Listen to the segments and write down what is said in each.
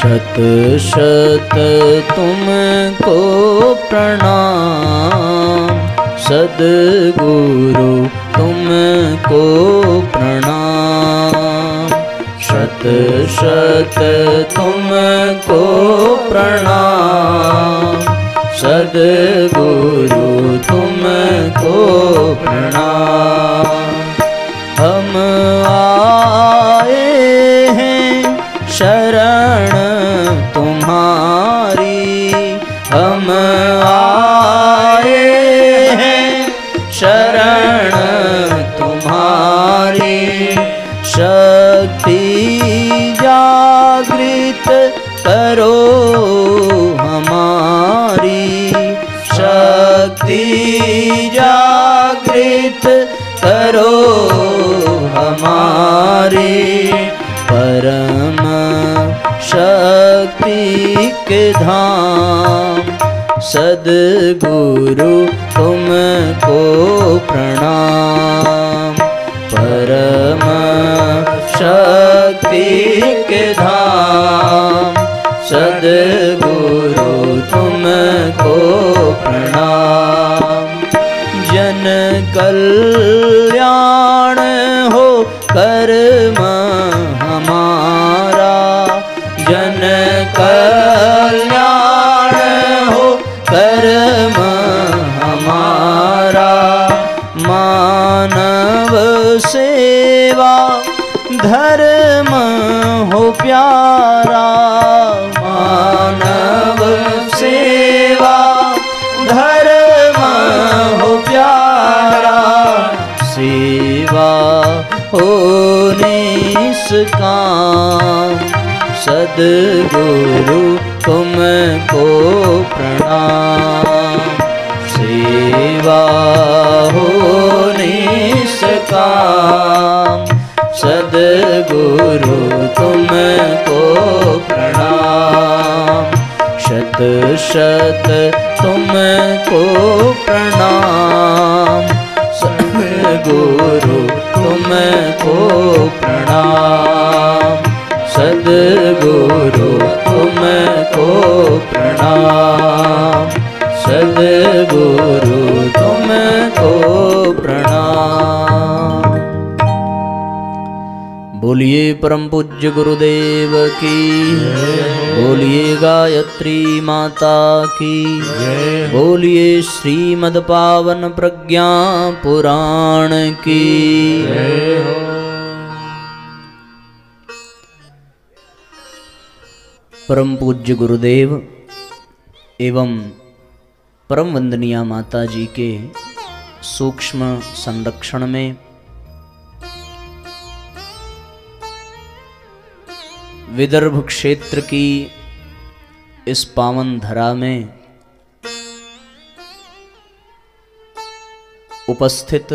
शत शत तुमको प्रणाम, सद्गुरु तुमको प्रणाम। शत शत तुमको प्रणाम, सद्गुरु तुमको प्रणाम। हम आए हैं शरण तुम्हारी, हम आए हैं शरण तुम्हारी। शक्ति जागृत करो हमारी, शक्ति जागृत करो हमारी। परम शक्ति के धाम, सद्गुरु तुमको प्रणाम। परम शक्ति के धाम, सद्गुरु तुमको प्रणाम। जन कल्याण हो कर्म हमारा, जन कल्याण हो कर्म हमारा। मानव सेवा धर्म हो प्यारा, मानव सेवा धर्म हो प्यारा। सेवा हो निष्काम, सद्गुरु तुमको प्रणाम। सेवा हो निष्काम, सद्गुरु तुमको प्रणाम। शत शत तुमको प्रणाम, सद्गुरु तुमको प्रणाम। सद्गुरु तुमको प्रणाम, सद्गुरु तुमको प्रणाम। बोलिए परम पूज्य गुरुदेव की, बोलिए गायत्री माता की, बोलिए श्रीमद् पावन प्रज्ञा पुराण की। परम पूज्य गुरुदेव एवं परम वंदनीय माता जी के सूक्ष्म संरक्षण में विदर्भ क्षेत्र की इस पावन धरा में उपस्थित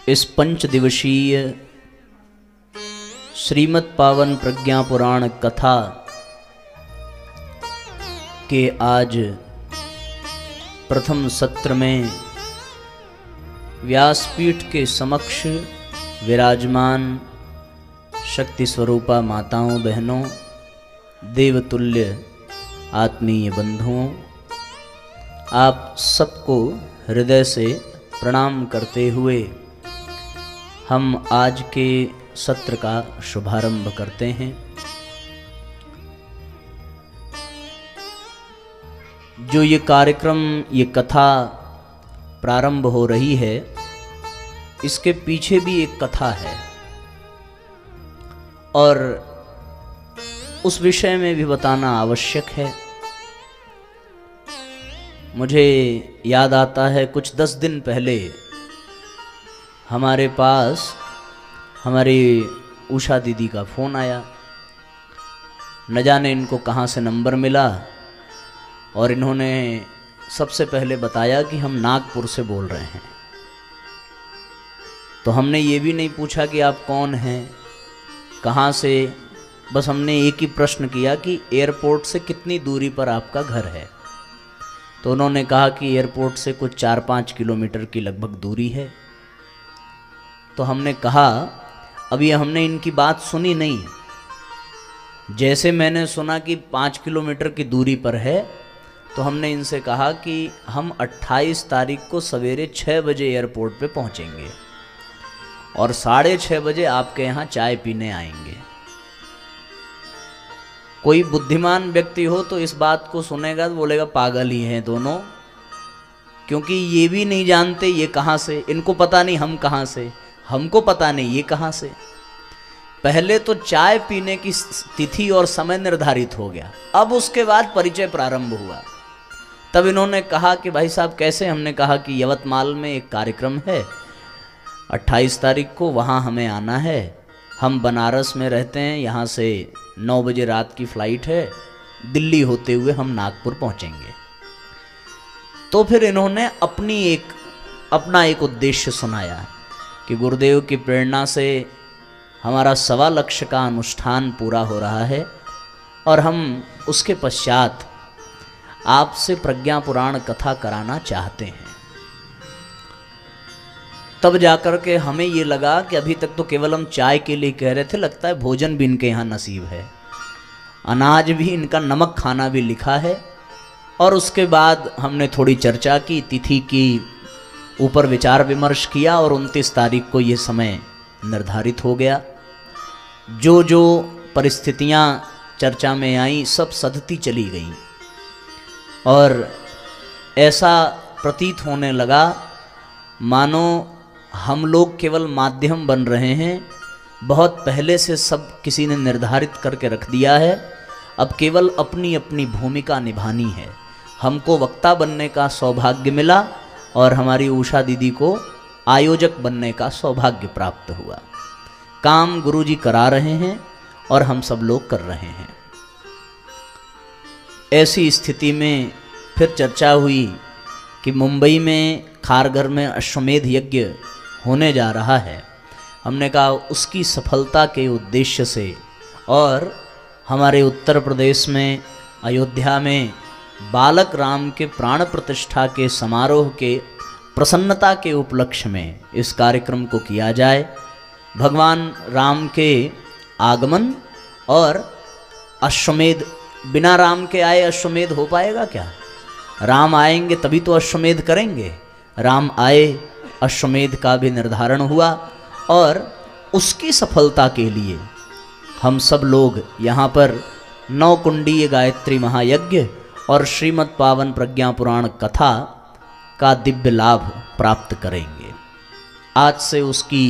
इस पंचदिवसीय श्रीमद् पावन प्रज्ञा पुराण कथा के आज प्रथम सत्र में व्यासपीठ के समक्ष विराजमान शक्ति स्वरूपा माताओं बहनों, देवतुल्य आत्मीय बंधुओं, आप सबको हृदय से प्रणाम करते हुए हम आज के सत्र का शुभारंभ करते हैं। जो ये कार्यक्रम, ये कथा प्रारंभ हो रही है, इसके पीछे भी एक कथा है और उस विषय में भी बताना आवश्यक है। मुझे याद आता है कुछ 10 दिन पहले हमारे पास हमारी उषा दीदी का फ़ोन आया। न जाने इनको कहाँ से नंबर मिला और इन्होंने सबसे पहले बताया कि हम नागपुर से बोल रहे हैं। तो हमने ये भी नहीं पूछा कि आप कौन हैं, कहाँ से, बस हमने एक ही प्रश्न किया कि एयरपोर्ट से कितनी दूरी पर आपका घर है। तो उन्होंने कहा कि एयरपोर्ट से कुछ 4-5 किलोमीटर की लगभग दूरी है। तो हमने कहा, अभी हमने इनकी बात सुनी नहीं, जैसे मैंने सुना कि 5 किलोमीटर की दूरी पर है, तो हमने इनसे कहा कि हम 28 तारीख को सवेरे 6 बजे एयरपोर्ट पे पहुंचेंगे और 6:30 बजे आपके यहाँ चाय पीने आएंगे। कोई बुद्धिमान व्यक्ति हो तो इस बात को सुनेगा तो बोलेगा पागल ही हैं दोनों, क्योंकि ये भी नहीं जानते ये कहाँ से, इनको पता नहीं हम कहाँ से, हमको पता नहीं ये कहाँ से। पहले तो चाय पीने की तिथि और समय निर्धारित हो गया, अब उसके बाद परिचय प्रारंभ हुआ। तब इन्होंने कहा कि भाई साहब कैसे? हमने कहा कि यवतमाल में एक कार्यक्रम है 28 तारीख को, वहाँ हमें आना है। हम बनारस में रहते हैं, यहाँ से 9 बजे रात की फ़्लाइट है, दिल्ली होते हुए हम नागपुर पहुँचेंगे। तो फिर इन्होंने अपना एक उद्देश्य सुनाया कि गुरुदेव की प्रेरणा से हमारा 1.25 लाख का अनुष्ठान पूरा हो रहा है और हम उसके पश्चात आपसे प्रज्ञा पुराण कथा कराना चाहते हैं। तब जाकर के हमें ये लगा कि अभी तक तो केवल हम चाय के लिए कह रहे थे, लगता है भोजन भी इनके यहाँ नसीब है, अनाज भी इनका, नमक खाना भी लिखा है। और उसके बाद हमने थोड़ी चर्चा की, तिथि की ऊपर विचार विमर्श किया और 29 तारीख को ये समय निर्धारित हो गया। जो जो परिस्थितियाँ चर्चा में आई सब सधती चली गईं और ऐसा प्रतीत होने लगा मानो हम लोग केवल माध्यम बन रहे हैं। बहुत पहले से सब किसी ने निर्धारित करके रख दिया है, अब केवल अपनी अपनी भूमिका निभानी है। हमको वक्ता बनने का सौभाग्य मिला और हमारी उषा दीदी को आयोजक बनने का सौभाग्य प्राप्त हुआ। काम गुरुजी करा रहे हैं और हम सब लोग कर रहे हैं। ऐसी स्थिति में फिर चर्चा हुई कि मुंबई में खारघर में अश्वमेध यज्ञ होने जा रहा है। हमने कहा उसकी सफलता के उद्देश्य से और हमारे उत्तर प्रदेश में अयोध्या में बालक राम के प्राण प्रतिष्ठा के समारोह के प्रसन्नता के उपलक्ष्य में इस कार्यक्रम को किया जाए। भगवान राम के आगमन और अश्वमेध, बिना राम के आए अश्वमेध हो पाएगा क्या? राम आएंगे तभी तो अश्वमेध करेंगे। राम आए, अश्वमेध का भी निर्धारण हुआ और उसकी सफलता के लिए हम सब लोग यहाँ पर 9 कुंडीय गायत्री महायज्ञ और श्रीमद् पावन प्रज्ञा पुराण कथा का दिव्य लाभ प्राप्त करेंगे। आज से उसकी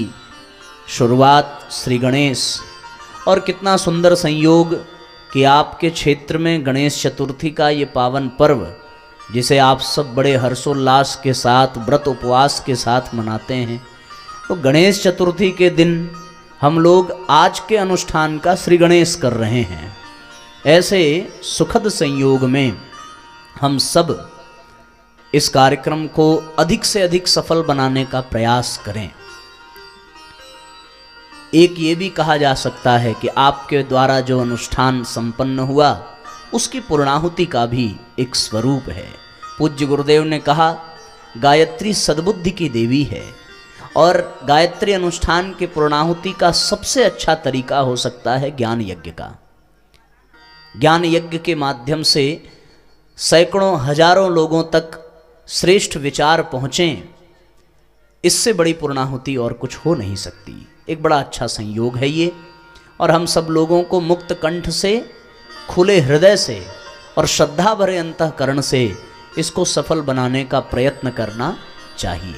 शुरुआत श्री गणेश, और कितना सुंदर संयोग कि आपके क्षेत्र में गणेश चतुर्थी का ये पावन पर्व जिसे आप सब बड़े हर्षोल्लास के साथ व्रत उपवास के साथ मनाते हैं, तो गणेश चतुर्थी के दिन हम लोग आज के अनुष्ठान का श्री गणेश कर रहे हैं। ऐसे सुखद संयोग में हम सब इस कार्यक्रम को अधिक से अधिक सफल बनाने का प्रयास करें। एक ये भी कहा जा सकता है कि आपके द्वारा जो अनुष्ठान संपन्न हुआ उसकी पूर्णाहुति का भी एक स्वरूप है। पूज्य गुरुदेव ने कहा गायत्री सद्बुद्धि की देवी है और गायत्री अनुष्ठान के पूर्णाहुति का सबसे अच्छा तरीका हो सकता है ज्ञान यज्ञ का। ज्ञान यज्ञ के माध्यम से सैकड़ों हजारों लोगों तक श्रेष्ठ विचार पहुँचें, इससे बड़ी पूर्णाहुति और कुछ हो नहीं सकती। एक बड़ा अच्छा संयोग है ये, और हम सब लोगों को मुक्त कंठ से, खुले हृदय से और श्रद्धा भरे अंतःकरण से इसको सफल बनाने का प्रयत्न करना चाहिए।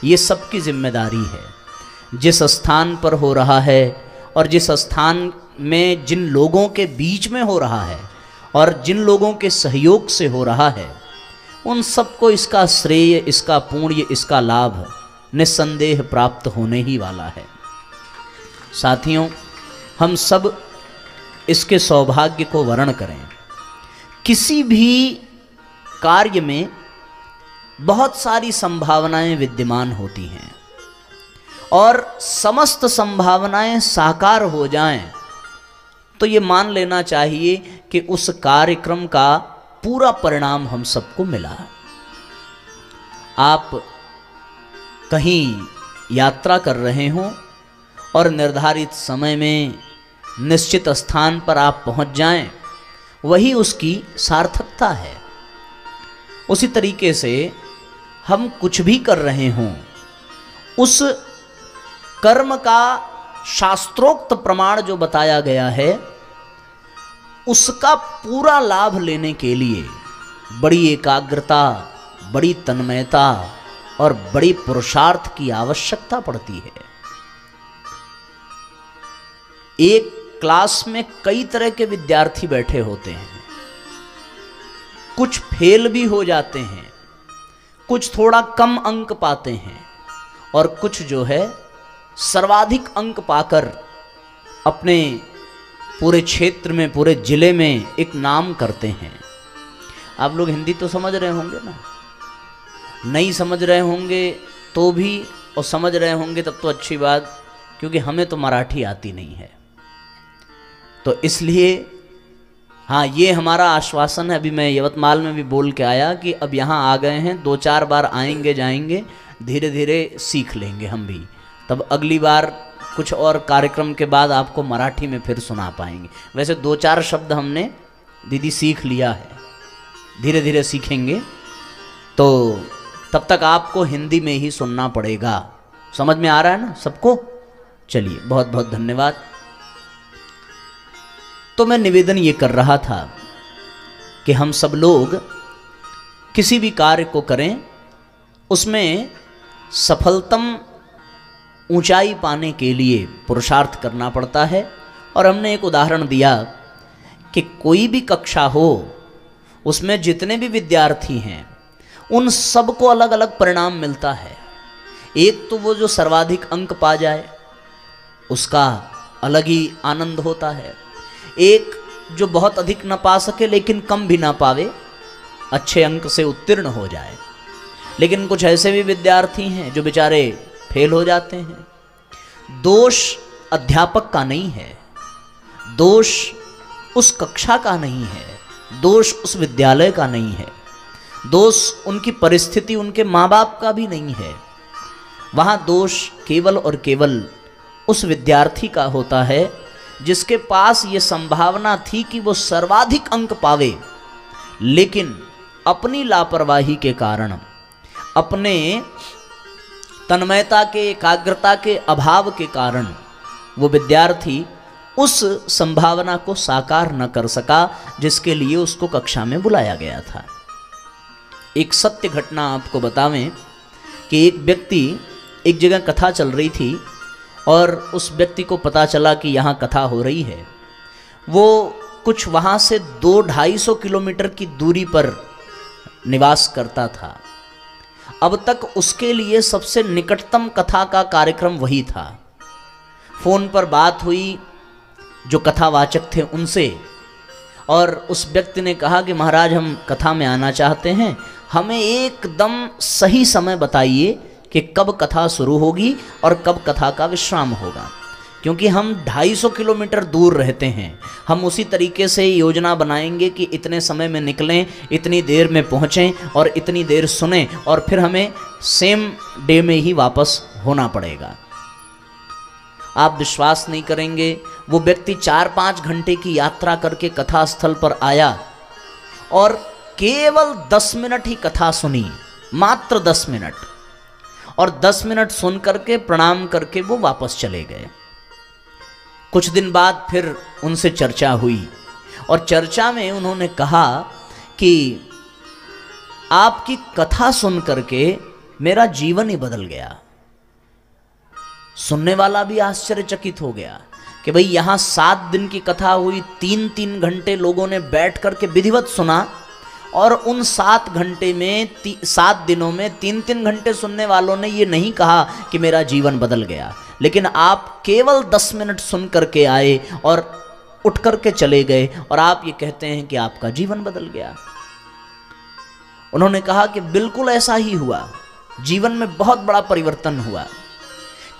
ये सबकी जिम्मेदारी है। जिस स्थान पर हो रहा है और जिस स्थान में जिन लोगों के बीच में हो रहा है और जिन लोगों के सहयोग से हो रहा है, उन सबको इसका श्रेय, इसका पुण्य, इसका लाभ निस्संदेह प्राप्त होने ही वाला है। साथियों, हम सब इसके सौभाग्य को वर्ण करें। किसी भी कार्य में बहुत सारी संभावनाएं विद्यमान होती हैं और समस्त संभावनाएं साकार हो जाएं तो ये मान लेना चाहिए कि उस कार्यक्रम का पूरा परिणाम हम सबको मिला। आप कहीं यात्रा कर रहे हों और निर्धारित समय में निश्चित स्थान पर आप पहुंच जाएं, वही उसकी सार्थकता है। उसी तरीके से हम कुछ भी कर रहे हों, उस कर्म का शास्त्रोक्त प्रमाण जो बताया गया है, उसका पूरा लाभ लेने के लिए बड़ी एकाग्रता, बड़ी तन्मयता और बड़ी पुरुषार्थ की आवश्यकता पड़ती है। एक क्लास में कई तरह के विद्यार्थी बैठे होते हैं, कुछ फेल भी हो जाते हैं, कुछ थोड़ा कम अंक पाते हैं और कुछ जो है सर्वाधिक अंक पाकर अपने पूरे क्षेत्र में, पूरे जिले में एक नाम करते हैं। आप लोग हिंदी तो समझ रहे होंगे ना? नहीं समझ रहे होंगे तो भी, और समझ रहे होंगे तब तो अच्छी बात, क्योंकि हमें तो मराठी आती नहीं है। तो इसलिए हाँ, ये हमारा आश्वासन है। अभी मैं यवतमाल में भी बोल के आया कि अब यहाँ आ गए हैं, 2-4 बार आएंगे जाएंगे, धीरे धीरे सीख लेंगे हम भी, तब अगली बार कुछ और कार्यक्रम के बाद आपको मराठी में फिर सुना पाएंगे। वैसे 2-4 शब्द हमने दीदी सीख लिया है, धीरे धीरे सीखेंगे, तो तब तक आपको हिंदी में ही सुनना पड़ेगा। समझ में आ रहा है ना सबको? चलिए, बहुत बहुत धन्यवाद। तो मैं निवेदन ये कर रहा था कि हम सब लोग किसी भी कार्य को करें, उसमें सफलतम ऊंचाई पाने के लिए पुरुषार्थ करना पड़ता है। और हमने एक उदाहरण दिया कि कोई भी कक्षा हो, उसमें जितने भी विद्यार्थी हैं उन सबको अलग अलग परिणाम मिलता है। एक तो वो जो सर्वाधिक अंक पा जाए, उसका अलग ही आनंद होता है। एक जो बहुत अधिक न पा सके लेकिन कम भी ना पावे, अच्छे अंक से उत्तीर्ण हो जाए। लेकिन कुछ ऐसे भी विद्यार्थी हैं जो बेचारे फेल हो जाते हैं। दोष अध्यापक का नहीं है, दोष उस कक्षा का नहीं है, दोष उस विद्यालय का नहीं है, दोष उनकी परिस्थिति, उनके माँ बाप का भी नहीं है। वहाँ दोष केवल और केवल उस विद्यार्थी का होता है जिसके पास ये संभावना थी कि वो सर्वाधिक अंक पावे, लेकिन अपनी लापरवाही के कारण, अपने तन्मयता के, एकाग्रता के अभाव के कारण वो विद्यार्थी उस संभावना को साकार न कर सका जिसके लिए उसको कक्षा में बुलाया गया था। एक सत्य घटना आपको बतावें कि एक व्यक्ति, एक जगह कथा चल रही थी और उस व्यक्ति को पता चला कि यहाँ कथा हो रही है। वो कुछ वहाँ से 200-250 किलोमीटर की दूरी पर निवास करता था। अब तक उसके लिए सबसे निकटतम कथा का कार्यक्रम वही था। फोन पर बात हुई जो कथावाचक थे उनसे, और उस व्यक्ति ने कहा कि महाराज हम कथा में आना चाहते हैं, हमें एकदम सही समय बताइए कि कब कथा शुरू होगी और कब कथा का विश्राम होगा, क्योंकि हम 250 किलोमीटर दूर रहते हैं। हम उसी तरीके से योजना बनाएंगे कि इतने समय में निकलें, इतनी देर में पहुँचें और इतनी देर सुनें, और फिर हमें सेम डे में ही वापस होना पड़ेगा। आप विश्वास नहीं करेंगे, वो व्यक्ति 4-5 घंटे की यात्रा करके कथा स्थल पर आया और केवल 10 मिनट ही कथा सुनी, मात्र 10 मिनट, और 10 मिनट सुन करके प्रणाम करके वो वापस चले गए। कुछ दिन बाद फिर उनसे चर्चा हुई और चर्चा में उन्होंने कहा कि आपकी कथा सुन करके मेरा जीवन ही बदल गया। सुनने वाला भी आश्चर्यचकित हो गया कि भाई यहाँ 7 दिन की कथा हुई, 3-3 घंटे लोगों ने बैठ करके विधिवत सुना, और उन 7 घंटे में 7 दिनों में 3-3 घंटे सुनने वालों ने ये नहीं कहा कि मेरा जीवन बदल गया, लेकिन आप केवल 10 मिनट सुन करके आए और उठ करके चले गए और आप ये कहते हैं कि आपका जीवन बदल गया। उन्होंने कहा कि बिल्कुल ऐसा ही हुआ, जीवन में बहुत बड़ा परिवर्तन हुआ,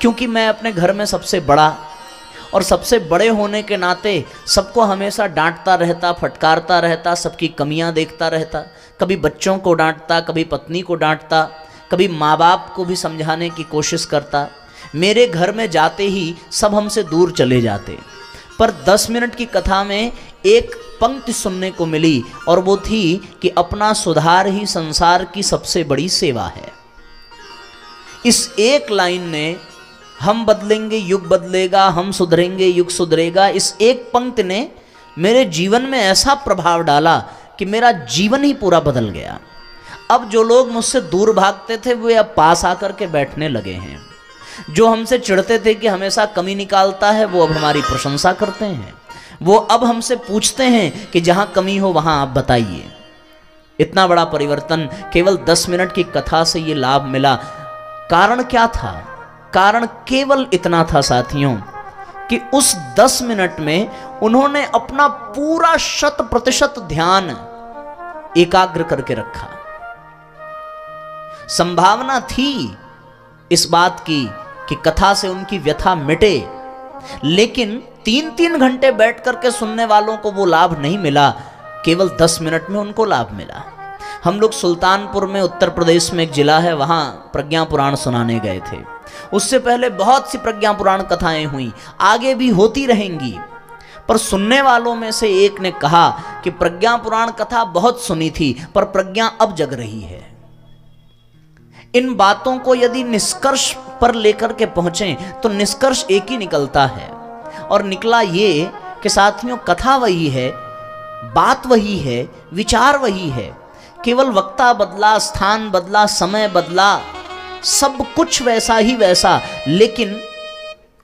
क्योंकि मैं अपने घर में सबसे बड़ा, और सबसे बड़े होने के नाते सबको हमेशा डांटता रहता, फटकारता रहता, सबकी कमियां देखता रहता, कभी बच्चों को डांटता, कभी पत्नी को डांटता, कभी माँ बाप को भी समझाने की कोशिश करता। मेरे घर में जाते ही सब हमसे दूर चले जाते। पर 10 मिनट की कथा में एक पंक्ति सुनने को मिली और वो थी कि अपना सुधार ही संसार की सबसे बड़ी सेवा है। इस एक लाइन ने हम बदलेंगे युग बदलेगा, हम सुधरेंगे युग सुधरेगा, इस एक पंक्ति ने मेरे जीवन में ऐसा प्रभाव डाला कि मेरा जीवन ही पूरा बदल गया। अब जो लोग मुझसे दूर भागते थे वे अब पास आकर के बैठने लगे हैं। जो हमसे चिढ़ते थे कि हमेशा कमी निकालता है वो अब हमारी प्रशंसा करते हैं। वो अब हमसे पूछते हैं कि जहां कमी हो वहां आप बताइए। इतना बड़ा परिवर्तन केवल 10 मिनट की कथा से ये लाभ मिला। कारण क्या था? कारण केवल इतना था साथियों कि उस 10 मिनट में उन्होंने अपना पूरा 100% ध्यान एकाग्र करके रखा। संभावना थी इस बात की कि कथा से उनकी व्यथा मिटे, लेकिन 3-3 घंटे बैठ करके सुनने वालों को वो लाभ नहीं मिला, केवल 10 मिनट में उनको लाभ मिला। हम लोग सुल्तानपुर में, उत्तर प्रदेश में एक जिला है, वहां प्रज्ञा पुराण सुनाने गए थे। उससे पहले बहुत सी प्रज्ञा पुराण कथाएं हुई, आगे भी होती रहेंगी। पर सुनने वालों में से एक ने कहा कि प्रज्ञा पुराण कथा बहुत सुनी थी पर प्रज्ञा अब जग रही है। इन बातों को यदि निष्कर्ष पर लेकर के पहुंचें तो निष्कर्ष एक ही निकलता है, और निकला ये कि साथियों कथा वही है, बात वही है, विचार वही है, केवल वक्ता बदला, स्थान बदला, समय बदला, सब कुछ वैसा ही वैसा, लेकिन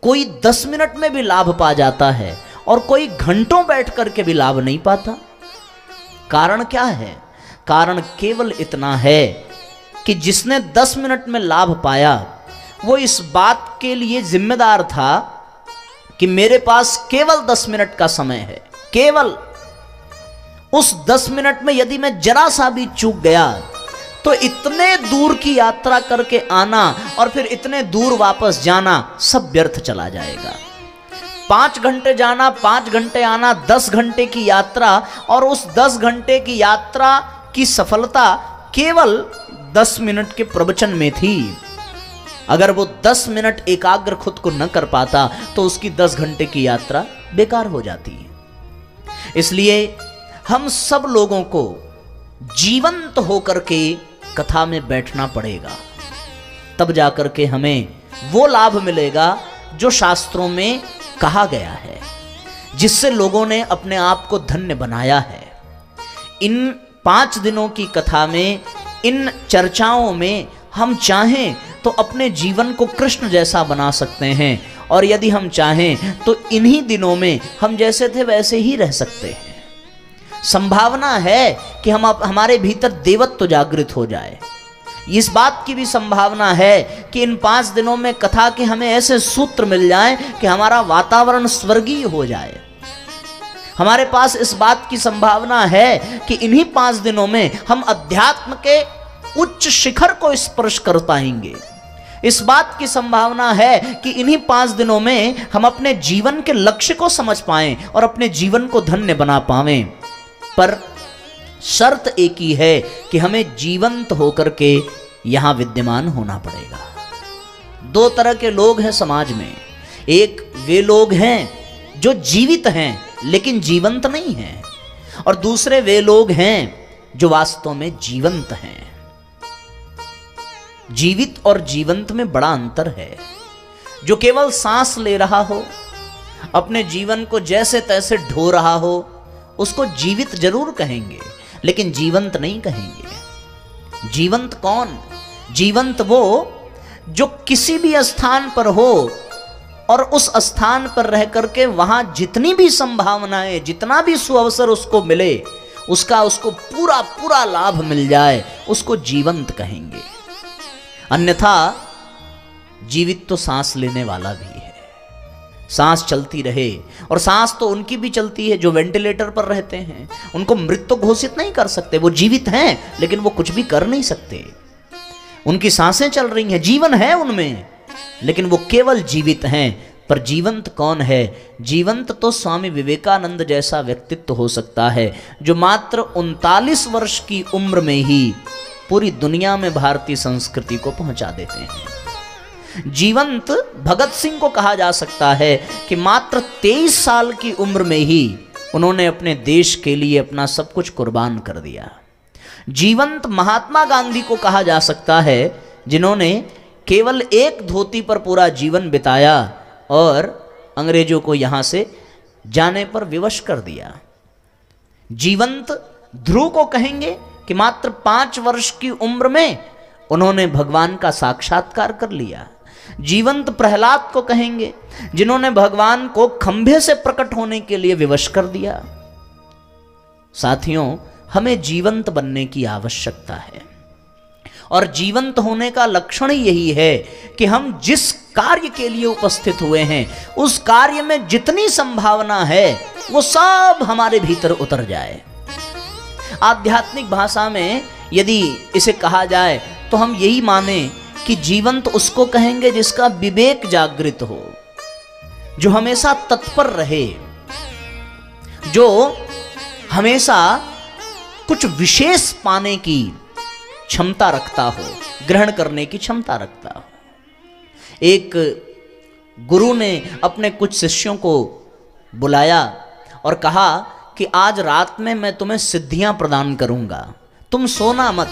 कोई 10 मिनट में भी लाभ पा जाता है और कोई घंटों बैठ करके भी लाभ नहीं पाता। कारण क्या है? कारण केवल इतना है कि जिसने 10 मिनट में लाभ पाया वो इस बात के लिए जिम्मेदार था कि मेरे पास केवल 10 मिनट का समय है। केवल उस 10 मिनट में यदि मैं जरा सा भी चूक गया तो इतने दूर की यात्रा करके आना और फिर इतने दूर वापस जाना सब व्यर्थ चला जाएगा। 5 घंटे जाना, 5 घंटे आना, 10 घंटे की यात्रा, और उस 10 घंटे की यात्रा की सफलता केवल 10 मिनट के प्रवचन में थी। अगर वो 10 मिनट एकाग्र खुद को न कर पाता तो उसकी 10 घंटे की यात्रा बेकार हो जाती है। इसलिए हम सब लोगों को जीवंत होकर के कथा में बैठना पड़ेगा, तब जाकर के हमें वो लाभ मिलेगा जो शास्त्रों में कहा गया है, जिससे लोगों ने अपने आप को धन्य बनाया है। इन 5 दिनों की कथा में, इन चर्चाओं में हम चाहें तो अपने जीवन को कृष्ण जैसा बना सकते हैं, और यदि हम चाहें तो इन्हीं दिनों में हम जैसे थे वैसे ही रह सकते हैं। संभावना है कि हमारे भीतर देवत्व जागृत हो जाए। इस बात की भी संभावना है कि इन 5 दिनों में कथा के हमें ऐसे सूत्र मिल जाएं कि हमारा वातावरण स्वर्गीय हो जाए। हमारे पास इस बात की संभावना है कि इन्हीं 5 दिनों में हम अध्यात्म के उच्च शिखर को स्पर्श कर पाएंगे। इस बात की संभावना है कि इन्हीं 5 दिनों में हम अपने जीवन के लक्ष्य को समझ पाएं और अपने जीवन को धन्य बना पाएं। पर शर्त एक ही है कि हमें जीवंत होकर के यहां विद्यमान होना पड़ेगा। 2 तरह के लोग हैं समाज में। एक वे लोग हैं जो जीवित हैं लेकिन जीवंत नहीं हैं, और दूसरे वे लोग हैं जो वास्तव में जीवंत हैं। जीवित और जीवंत में बड़ा अंतर है। जो केवल सांस ले रहा हो, अपने जीवन को जैसे तैसे ढो रहा हो, उसको जीवित जरूर कहेंगे लेकिन जीवंत नहीं कहेंगे। जीवंत कौन? जीवंत वो जो किसी भी स्थान पर हो और उस स्थान पर रह करके वहां जितनी भी संभावनाएं, जितना भी सुअवसर उसको मिले, उसको पूरा पूरा लाभ मिल जाए, उसको जीवंत कहेंगे। अन्यथा जीवित तो सांस लेने वाला भी है। सांस चलती रहे, और सांस तो उनकी भी चलती है जो वेंटिलेटर पर रहते हैं। उनको मृत तो घोषित नहीं कर सकते, वो जीवित हैं लेकिन वो कुछ भी कर नहीं सकते। उनकी सांसें चल रही हैं, जीवन है उनमें, लेकिन वो केवल जीवित हैं। पर जीवंत कौन है? जीवंत तो स्वामी विवेकानंद जैसा व्यक्तित्व हो सकता है जो मात्र 39 वर्ष की उम्र में ही पूरी दुनिया में भारतीय संस्कृति को पहुंचा देते हैं। जीवंत भगत सिंह को कहा जा सकता है कि मात्र 23 साल की उम्र में ही उन्होंने अपने देश के लिए अपना सब कुछ कुर्बान कर दिया। जीवंत महात्मा गांधी को कहा जा सकता है जिन्होंने केवल एक धोती पर पूरा जीवन बिताया और अंग्रेजों को यहाँ से जाने पर विवश कर दिया। जीवंत ध्रुव को कहेंगे कि मात्र 5 वर्ष की उम्र में उन्होंने भगवान का साक्षात्कार कर लिया। जीवंत प्रहलाद को कहेंगे जिन्होंने भगवान को खंभे से प्रकट होने के लिए विवश कर दिया। साथियों, हमें जीवंत बनने की आवश्यकता है और जीवंत होने का लक्षण यही है कि हम जिस कार्य के लिए उपस्थित हुए हैं उस कार्य में जितनी संभावना है वो सब हमारे भीतर उतर जाए। आध्यात्मिक भाषा में यदि इसे कहा जाए तो हम यही माने कि जीवंत उसको कहेंगे जिसका विवेक जागृत हो, जो हमेशा तत्पर रहे, जो हमेशा कुछ विशेष पाने की क्षमता रखता हो, ग्रहण करने की क्षमता रखता हो। एक गुरु ने अपने कुछ शिष्यों को बुलाया और कहा कि आज रात में मैं तुम्हें सिद्धियां प्रदान करूंगा, तुम सोना मत,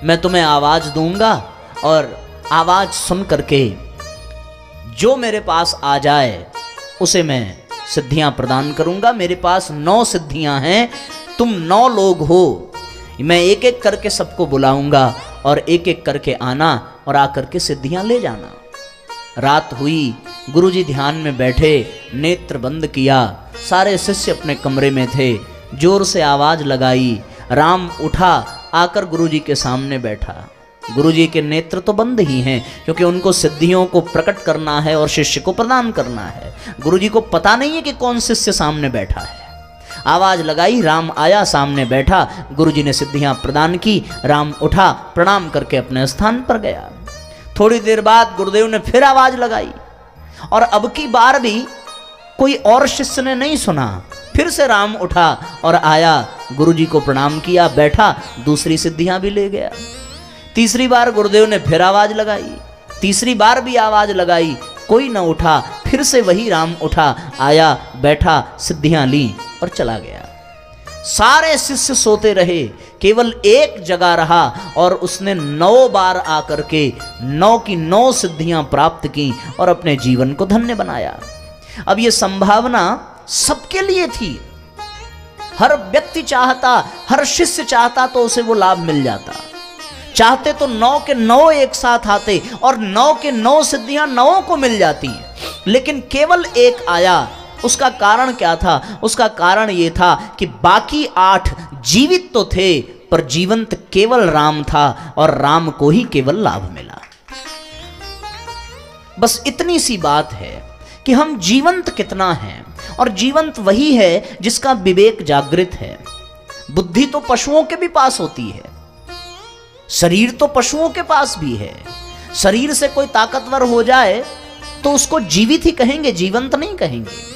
मैं तुम्हें आवाज दूंगा और आवाज सुन करके जो मेरे पास आ जाए उसे मैं सिद्धियां प्रदान करूंगा। मेरे पास 9 सिद्धियां हैं, तुम 9 लोग हो, मैं एक एक करके सबको बुलाऊंगा और एक एक करके आना और आकर के सिद्धियां ले जाना। रात हुई, गुरुजी ध्यान में बैठे, नेत्र बंद किया, सारे शिष्य अपने कमरे में थे, जोर से आवाज लगाई, राम उठा, आकर गुरुजी के सामने बैठा। गुरुजी के नेत्र तो बंद ही हैं क्योंकि उनको सिद्धियों को प्रकट करना है और शिष्य को प्रदान करना है। गुरुजी को पता नहीं है कि कौन शिष्य सामने बैठा है। आवाज लगाई, राम आया, सामने बैठा, गुरुजी ने सिद्धियां प्रदान की, राम उठा, प्रणाम करके अपने स्थान पर गया। थोड़ी देर बाद गुरुदेव ने फिर आवाज लगाई और अब की बार भी कोई और शिष्य ने नहीं सुना। फिर से राम उठा और आया, गुरुजी को प्रणाम किया, बैठा, दूसरी सिद्धियां भी ले गया। तीसरी बार गुरुदेव ने फिर आवाज लगाई, तीसरी बार भी आवाज लगाई, कोई न उठा। फिर से वही राम उठा, आया, बैठा, सिद्धियां ली और चला गया। सारे शिष्य सोते रहे, केवल एक जगा रहा और उसने 9 बार आकर के 9 की 9 सिद्धियां प्राप्त की और अपने जीवन को धन्य बनाया। अब ये संभावना सबके लिए थी, हर व्यक्ति चाहता, हर शिष्य चाहता तो उसे वो लाभ मिल जाता। चाहते तो 9 के 9 एक साथ आते और 9 के 9 सिद्धियां 9 को मिल जाती, लेकिन केवल एक आया। उसका कारण क्या था? उसका कारण यह था कि बाकी 8 जीवित तो थे पर जीवंत केवल राम था और राम को ही केवल लाभ मिला। बस इतनी सी बात है कि हम जीवंत कितना हैं, और जीवंत वही है जिसका विवेक जागृत है। बुद्धि तो पशुओं के भी पास होती है, शरीर तो पशुओं के पास भी है। शरीर से कोई ताकतवर हो जाए तो उसको जीवित ही कहेंगे, जीवंत नहीं कहेंगे।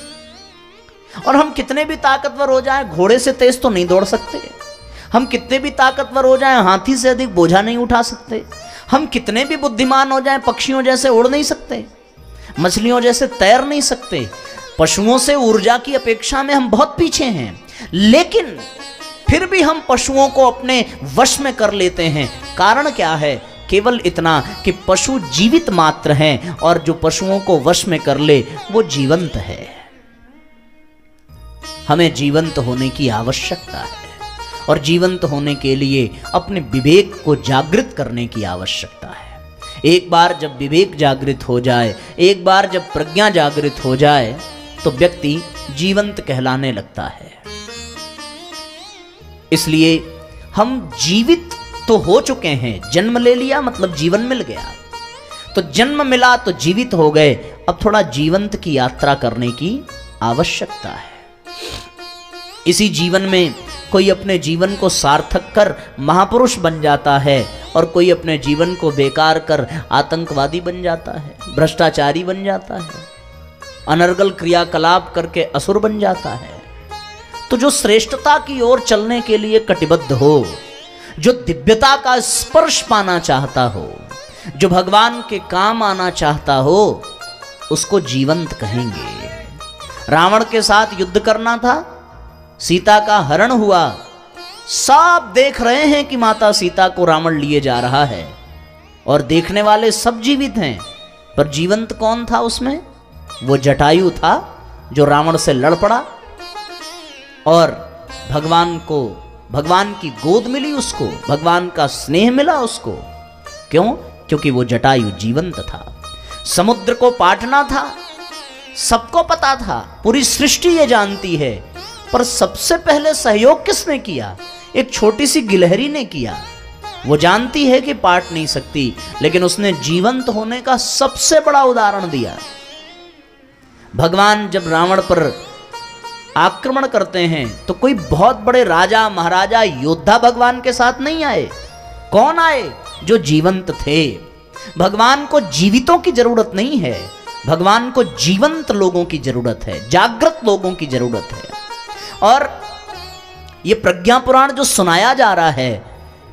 और हम कितने भी ताकतवर हो जाएं, घोड़े से तेज तो नहीं दौड़ सकते। हम कितने भी ताकतवर हो जाएं, हाथी से अधिक बोझा नहीं उठा सकते। हम कितने भी बुद्धिमान हो जाएं, पक्षियों जैसे उड़ नहीं सकते, मछलियों जैसे तैर नहीं सकते। पशुओं से ऊर्जा की अपेक्षा में हम बहुत पीछे हैं, लेकिन फिर भी हम पशुओं को अपने वश में कर लेते हैं। कारण क्या है? केवल इतना कि पशु जीवित मात्र हैं और जो पशुओं को वश में कर ले वो जीवंत है। हमें जीवंत होने की आवश्यकता है और जीवंत होने के लिए अपने विवेक को जागृत करने की आवश्यकता है। एक बार जब विवेक जागृत हो जाए, एक बार जब प्रज्ञा जागृत हो जाए तो व्यक्ति जीवंत कहलाने लगता है। इसलिए हम जीवित तो हो चुके हैं, जन्म ले लिया मतलब जीवन मिल गया, तो जन्म मिला तो जीवित हो गए। अब थोड़ा जीवंत की यात्रा करने की आवश्यकता है। इसी जीवन में कोई अपने जीवन को सार्थक कर महापुरुष बन जाता है और कोई अपने जीवन को बेकार कर आतंकवादी बन जाता है, भ्रष्टाचारी बन जाता है, अनर्गल क्रियाकलाप करके असुर बन जाता है। तो जो श्रेष्ठता की ओर चलने के लिए कटिबद्ध हो, जो दिव्यता का स्पर्श पाना चाहता हो, जो भगवान के काम आना चाहता हो उसको जीवंत कहेंगे। रावण के साथ युद्ध करना था, सीता का हरण हुआ, सब देख रहे हैं कि माता सीता को रावण लिए जा रहा है और देखने वाले सब जीवित हैं, पर जीवंत कौन था उसमें? वो जटायु था जो रावण से लड़ पड़ा और भगवान की गोद मिली उसको, भगवान का स्नेह मिला उसको। क्यों? क्योंकि वो जटायु जीवंत था। समुद्र को पाटना था, सबको पता था, पूरी सृष्टि ये जानती है, पर सबसे पहले सहयोग किसने किया? एक छोटी सी गिलहरी ने किया। वो जानती है कि पाट नहीं सकती, लेकिन उसने जीवंत होने का सबसे बड़ा उदाहरण दिया। भगवान जब रावण पर आक्रमण करते हैं तो कोई बहुत बड़े राजा महाराजा योद्धा भगवान के साथ नहीं आए। कौन आए? जो जीवंत थे। भगवान को जीवितों की जरूरत नहीं है, भगवान को जीवंत लोगों की जरूरत है, जागृत लोगों की जरूरत है। और ये प्रज्ञा पुराण जो सुनाया जा रहा है,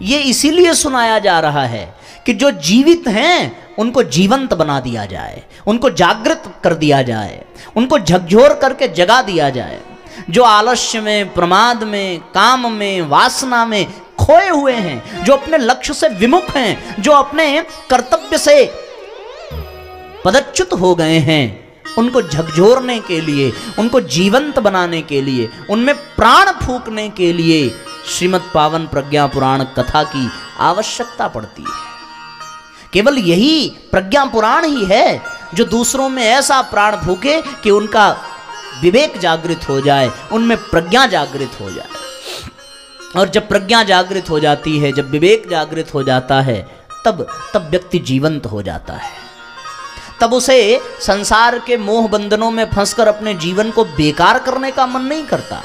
ये इसीलिए सुनाया जा रहा है कि जो जीवित हैं उनको जीवंत बना दिया जाए, उनको जागृत कर दिया जाए, उनको झकझोर करके जगा दिया जाए। जो आलस्य में, प्रमाद में, काम में, वासना में खोए हुए हैं, जो अपने लक्ष्य से विमुख हैं, जो अपने कर्तव्य से पदच्युत हो गए हैं, उनको झकझोरने के लिए, उनको जीवंत बनाने के लिए, उनमें प्राण फूंकने के लिए श्रीमद् पावन प्रज्ञा पुराण कथा की आवश्यकता पड़ती है। केवल यही प्रज्ञा पुराण ही है जो दूसरों में ऐसा प्राण फूके कि उनका विवेक जागृत हो जाए, उनमें प्रज्ञा जागृत हो जाए। और जब प्रज्ञा जागृत हो जाती है, जब विवेक जागृत हो जाता है, तब व्यक्ति जीवंत हो जाता है। तब उसे संसार के मोह बंधनों में फंसकर अपने जीवन को बेकार करने का मन नहीं करता,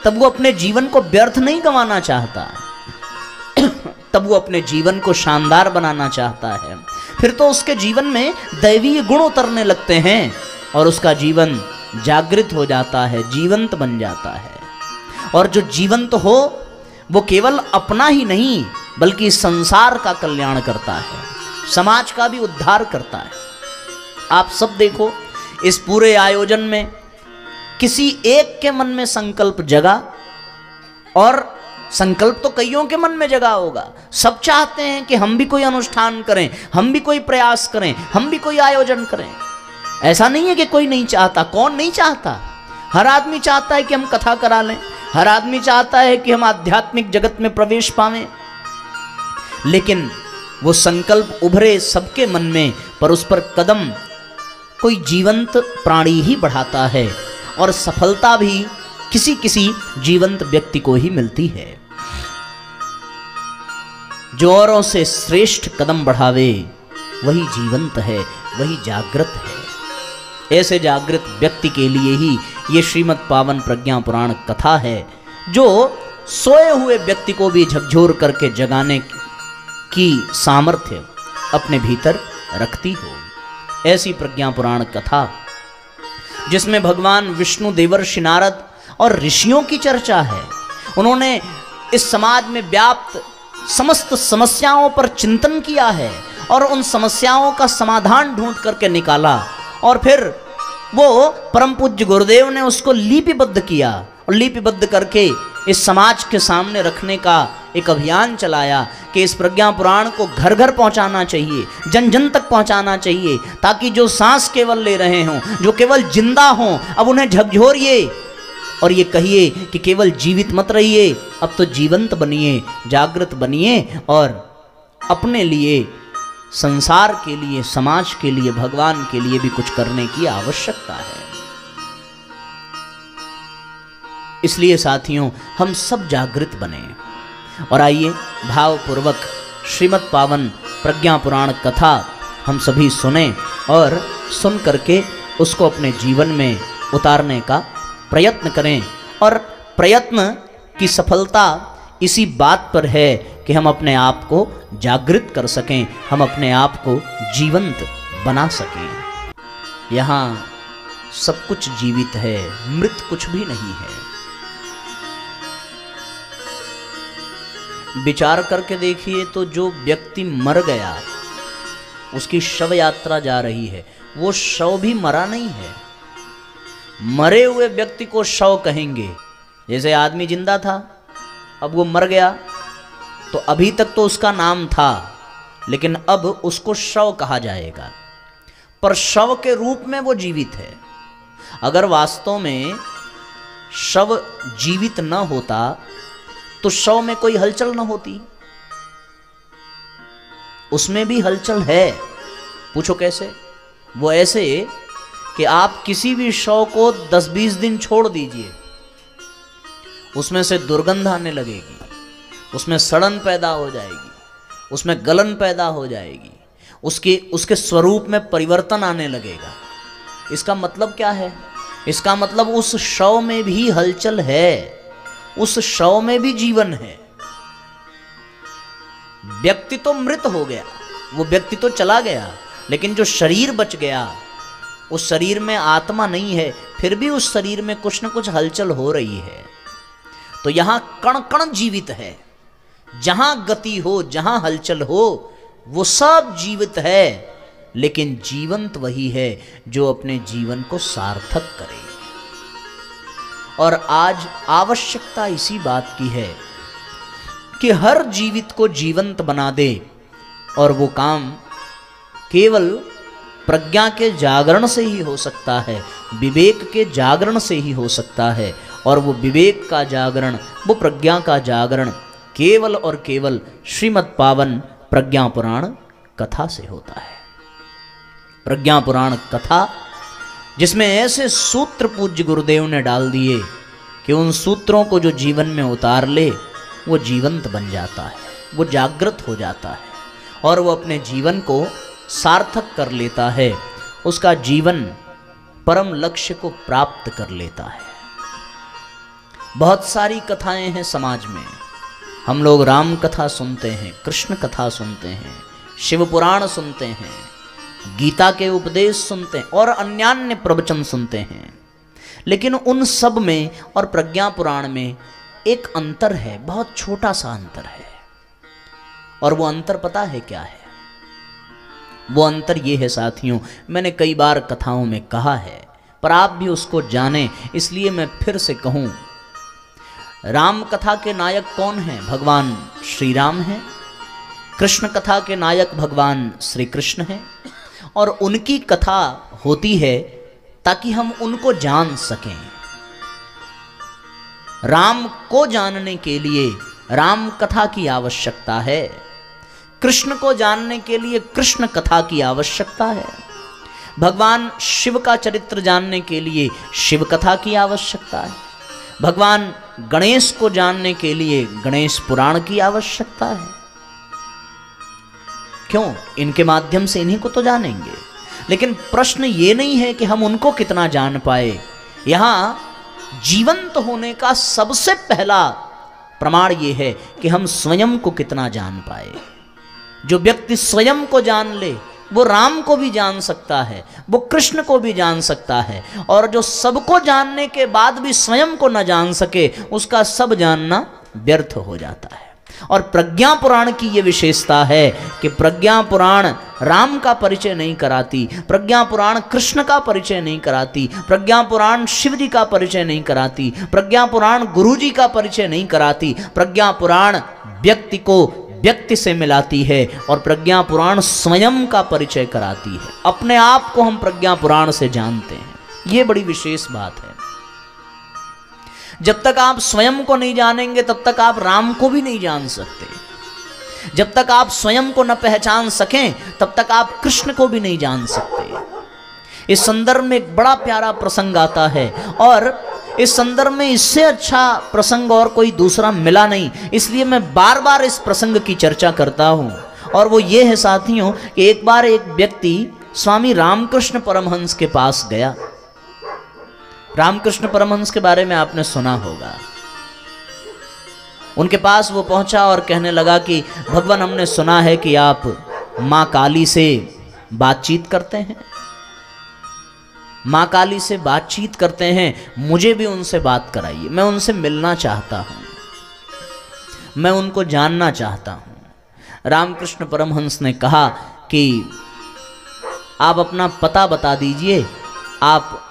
तब वो अपने जीवन को व्यर्थ नहीं गंवाना चाहता, तब वो अपने जीवन को शानदार बनाना चाहता है। फिर तो उसके जीवन में दैवीय गुण उतरने लगते हैं और उसका जीवन जागृत हो जाता है, जीवंत बन जाता है। और जो जीवंत हो वो केवल अपना ही नहीं बल्कि संसार का कल्याण करता है, समाज का भी उद्धार करता है। आप सब देखो, इस पूरे आयोजन में किसी एक के मन में संकल्प जगा, और संकल्प तो कईयों के मन में जगा होगा। सब चाहते हैं कि हम भी कोई अनुष्ठान करें, हम भी कोई प्रयास करें, हम भी कोई आयोजन करें। ऐसा नहीं है कि कोई नहीं चाहता। कौन नहीं चाहता? हर आदमी चाहता है कि हम कथा करा लें, हर आदमी चाहता है कि हम आध्यात्मिक जगत में प्रवेश पावें। लेकिन वो संकल्प उभरे सबके मन में, पर उस पर कदम कोई जीवंत प्राणी ही बढ़ाता है, और सफलता भी किसी किसी जीवंत व्यक्ति को ही मिलती है। जो औरों से श्रेष्ठ कदम बढ़ावे वही जीवंत है, वही जागृत है। ऐसे जागृत व्यक्ति के लिए ही ये श्रीमद् पावन प्रज्ञा पुराण कथा है, जो सोए हुए व्यक्ति को भी झकझोर करके जगाने की सामर्थ्य अपने भीतर रखती हो। ऐसी प्रज्ञा पुराण कथा जिसमें भगवान विष्णु, देवर्षि नारद और ऋषियों की चर्चा है। उन्होंने इस समाज में व्याप्त समस्त समस्याओं पर चिंतन किया है और उन समस्याओं का समाधान ढूंढ करके निकाला, और फिर वो परम पूज्य गुरुदेव ने उसको लिपिबद्ध किया, और लिपिबद्ध करके इस समाज के सामने रखने का एक अभियान चलाया कि इस प्रज्ञा पुराण को घर घर पहुंचाना चाहिए, जन जन तक पहुंचाना चाहिए, ताकि जो सांस केवल ले रहे हों, जो केवल जिंदा हों, अब उन्हें झकझोरिए और ये कहिए कि केवल जीवित मत रहिए, अब तो जीवंत बनिए, जागृत बनिए, और अपने लिए, संसार के लिए, समाज के लिए, भगवान के लिए भी कुछ करने की आवश्यकता है। इसलिए साथियों, हम सब जागृत बने, और आइए भावपूर्वक श्रीमद् पावन प्रज्ञा पुराण कथा हम सभी सुने और सुन करके उसको अपने जीवन में उतारने का प्रयत्न करें। और प्रयत्न की सफलता इसी बात पर है कि हम अपने आप को जागृत कर सकें, हम अपने आप को जीवंत बना सकें। यहाँ सब कुछ जीवित है, मृत कुछ भी नहीं है। विचार करके देखिए तो जो व्यक्ति मर गया उसकी शव यात्रा जा रही है, वो शव भी मरा नहीं है। मरे हुए व्यक्ति को शव कहेंगे। जैसे आदमी जिंदा था, अब वो मर गया, तो अभी तक तो उसका नाम था, लेकिन अब उसको शव कहा जाएगा, पर शव के रूप में वो जीवित है। अगर वास्तव में शव जीवित न होता तो शव में कोई हलचल न होती। उसमें भी हलचल है। पूछो कैसे? वो ऐसे कि आप किसी भी शव को 10-20 दिन छोड़ दीजिए, उसमें से दुर्गंध आने लगेगी, उसमें सड़न पैदा हो जाएगी, उसमें गलन पैदा हो जाएगी, उसके स्वरूप में परिवर्तन आने लगेगा। इसका मतलब क्या है? इसका मतलब उस शव में भी हलचल है, उस शव में भी जीवन है। व्यक्ति तो मृत हो गया, वो व्यक्ति तो चला गया, लेकिन जो शरीर बच गया, उस शरीर में आत्मा नहीं है, फिर भी उस शरीर में कुछ न कुछ हलचल हो रही है। तो यहां कण कण जीवित है। जहां गति हो, जहां हलचल हो, वो सब जीवित है, लेकिन जीवंत वही है जो अपने जीवन को सार्थक करे। और आज आवश्यकता इसी बात की है कि हर जीवित को जीवंत बना दे, और वो काम केवल प्रज्ञा के जागरण से ही हो सकता है, विवेक के जागरण से ही हो सकता है। और वो विवेक का जागरण, वो प्रज्ञा का जागरण केवल और केवल श्रीमद् पावन प्रज्ञा पुराण कथा से होता है। प्रज्ञा पुराण कथा, जिसमें ऐसे सूत्र पूज्य गुरुदेव ने डाल दिए कि उन सूत्रों को जो जीवन में उतार ले, वो जीवंत बन जाता है, वो जागृत हो जाता है, और वो अपने जीवन को सार्थक कर लेता है, उसका जीवन परम लक्ष्य को प्राप्त कर लेता है। बहुत सारी कथाएं हैं समाज में। हम लोग राम कथा सुनते हैं, कृष्ण कथा सुनते हैं, शिव पुराण सुनते हैं, गीता के उपदेश सुनते हैं और अन्यान्य प्रवचन सुनते हैं, लेकिन उन सब में और प्रज्ञा पुराण में एक अंतर है, बहुत छोटा सा अंतर है। और वो अंतर पता है क्या है? वो अंतर ये है साथियों, मैंने कई बार कथाओं में कहा है, पर आप भी उसको जानें, इसलिए मैं फिर से कहूं। राम कथा के नायक कौन हैं? भगवान श्री राम हैं। कृष्ण कथा के नायक भगवान श्री कृष्ण हैं। और उनकी कथा होती है ताकि हम उनको जान सकें। राम को जानने के लिए राम कथा की आवश्यकता है, कृष्ण को जानने के लिए कृष्ण कथा की आवश्यकता है, भगवान शिव का चरित्र जानने के लिए शिव कथा की आवश्यकता है, भगवान गणेश को जानने के लिए गणेश पुराण की आवश्यकता है। क्यों? इनके माध्यम से इन्हीं को तो जानेंगे। लेकिन प्रश्न ये नहीं है कि हम उनको कितना जान पाए। यहां जीवंत होने का सबसे पहला प्रमाण ये है कि हम स्वयं को कितना जान पाए। जो व्यक्ति स्वयं को जान ले, वो राम को भी जान सकता है, वो कृष्ण को भी जान सकता है, और जो सबको जानने के बाद भी स्वयं को न जान सके, उसका सब जानना व्यर्थ हो जाता है। और प्रज्ञा पुराण की ये विशेषता है कि प्रज्ञा पुराण राम का परिचय नहीं कराती, प्रज्ञा पुराण कृष्ण का परिचय नहीं कराती, प्रज्ञा पुराण शिव जी का परिचय नहीं कराती, प्रज्ञा पुराण गुरु जी का परिचय नहीं कराती। प्रज्ञा पुराण व्यक्ति को व्यक्ति से मिलाती है, और प्रज्ञा पुराण स्वयं का परिचय कराती है। अपने आप को हम प्रज्ञा पुराण से जानते हैं। ये बड़ी विशेष बात है। जब तक आप स्वयं को नहीं जानेंगे, तब तक आप राम को भी नहीं जान सकते। जब तक आप स्वयं को न पहचान सकें, तब तक आप कृष्ण को भी नहीं जान सकते। इस संदर्भ में एक बड़ा प्यारा प्रसंग आता है, और इस संदर्भ में इससे अच्छा प्रसंग और कोई दूसरा मिला नहीं, इसलिए मैं बार बार इस प्रसंग की चर्चा करता हूं। और वो ये है साथियों कि एक बार एक व्यक्ति स्वामी रामकृष्ण परमहंस के पास गया। रामकृष्ण परमहंस के बारे में आपने सुना होगा। उनके पास वो पहुंचा और कहने लगा कि भगवान, हमने सुना है कि आप माँ काली से बातचीत करते हैं, माँ काली से बातचीत करते हैं, मुझे भी उनसे बात कराइए, मैं उनसे मिलना चाहता हूँ, मैं उनको जानना चाहता हूँ। रामकृष्ण परमहंस ने कहा कि आप अपना पता बता दीजिए, आप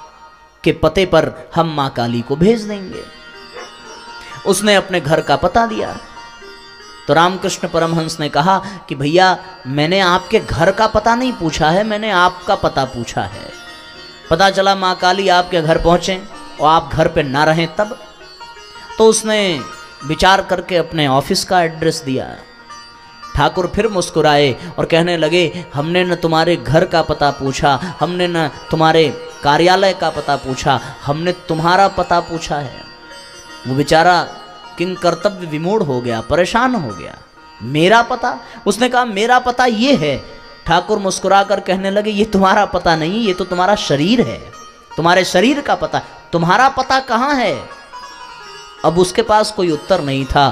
के पते पर हम माँ काली को भेज देंगे। उसने अपने घर का पता दिया। तो रामकृष्ण परमहंस ने कहा कि भैया मैंने आपके घर का पता नहीं पूछा है, मैंने आपका पता पूछा है। पता चला माँ काली आपके घर पहुँचे और आप घर पे ना रहें तब। तो उसने विचार करके अपने ऑफिस का एड्रेस दिया। ठाकुर फिर मुस्कुराए और कहने लगे, हमने न तुम्हारे घर का पता पूछा, हमने न तुम्हारे कार्यालय का पता पूछा, हमने तुम्हारा पता पूछा है। वो बेचारा किंग कर्तव्य विमूढ़ हो गया, परेशान हो गया। मेरा पता? उसने कहा मेरा पता ये है। ठाकुर मुस्कुरा कर कहने लगे, ये तुम्हारा पता नहीं, ये तो तुम्हारा शरीर है, तुम्हारे शरीर का पता। तुम्हारा पता कहाँ है? अब उसके पास कोई उत्तर नहीं था।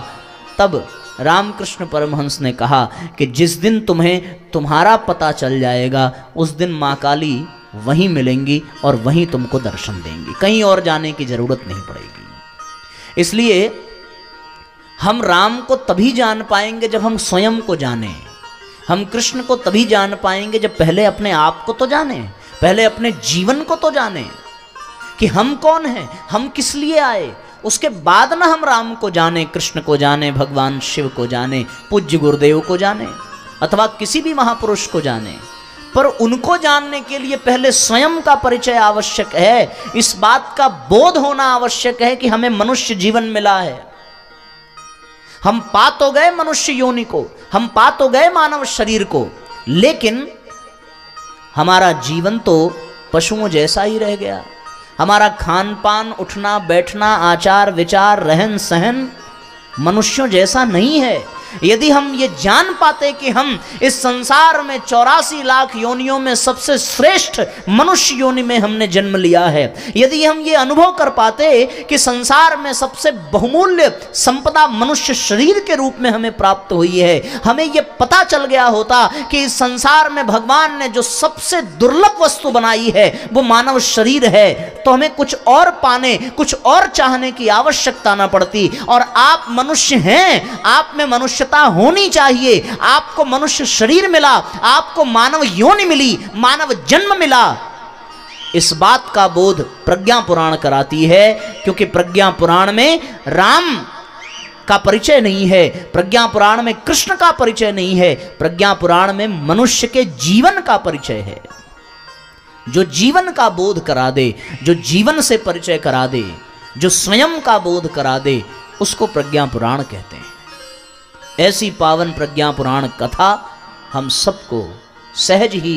तब रामकृष्ण परमहंस ने कहा कि जिस दिन तुम्हें तुम्हारा पता चल जाएगा उस दिन माँ काली वहीं मिलेंगी और वहीं तुमको दर्शन देंगी, कहीं और जाने की जरूरत नहीं पड़ेगी। इसलिए हम राम को तभी जान पाएंगे जब हम स्वयं को जानें। हम कृष्ण को तभी जान पाएंगे जब पहले अपने आप को तो जानें, पहले अपने जीवन को तो जानें कि हम कौन हैं, हम किस लिए आए। उसके बाद ना हम राम को जाने, कृष्ण को जाने, भगवान शिव को जाने, पूज्य गुरुदेव को जाने अथवा किसी भी महापुरुष को जाने। पर उनको जानने के लिए पहले स्वयं का परिचय आवश्यक है। इस बात का बोध होना आवश्यक है कि हमें मनुष्य जीवन मिला है। हम पा तो गए मनुष्य योनि को, हम पा तो गए मानव शरीर को, लेकिन हमारा जीवन तो पशुओं जैसा ही रह गया। हमारा खान पान, उठना बैठना, आचार विचार, रहन सहन मनुष्यों जैसा नहीं है। यदि हम ये जान पाते कि हम इस संसार में 84 लाख योनियों में सबसे श्रेष्ठ मनुष्य योनि में हमने जन्म लिया है, यदि हम ये अनुभव कर पाते कि संसार में सबसे बहुमूल्य संपदा मनुष्य शरीर के रूप में हमें प्राप्त हुई है, हमें ये पता चल गया होता कि इस संसार में भगवान ने जो सबसे दुर्लभ वस्तु बनाई है वो मानव शरीर है, तो हमें कुछ और पाने, कुछ और चाहने की आवश्यकता ना पड़ती। और आप मनुष्य हैं, आप में मनुष्यता होनी चाहिए। आपको मनुष्य शरीर मिला, आपको मानव योनि मिली, मानव जन्म मिला। इस बात का बोध प्रज्ञा पुराण कराती है, क्योंकि प्रज्ञा पुराण में राम का परिचय नहीं है, प्रज्ञा पुराण में कृष्ण का परिचय नहीं है, प्रज्ञा पुराण में मनुष्य के जीवन का परिचय है। जो जीवन का बोध करा दे, जो जीवन से परिचय करा दे, जो स्वयं का बोध करा दे, उसको प्रज्ञा पुराण कहते हैं। ऐसी पावन प्रज्ञा पुराण कथा हम सबको सहज ही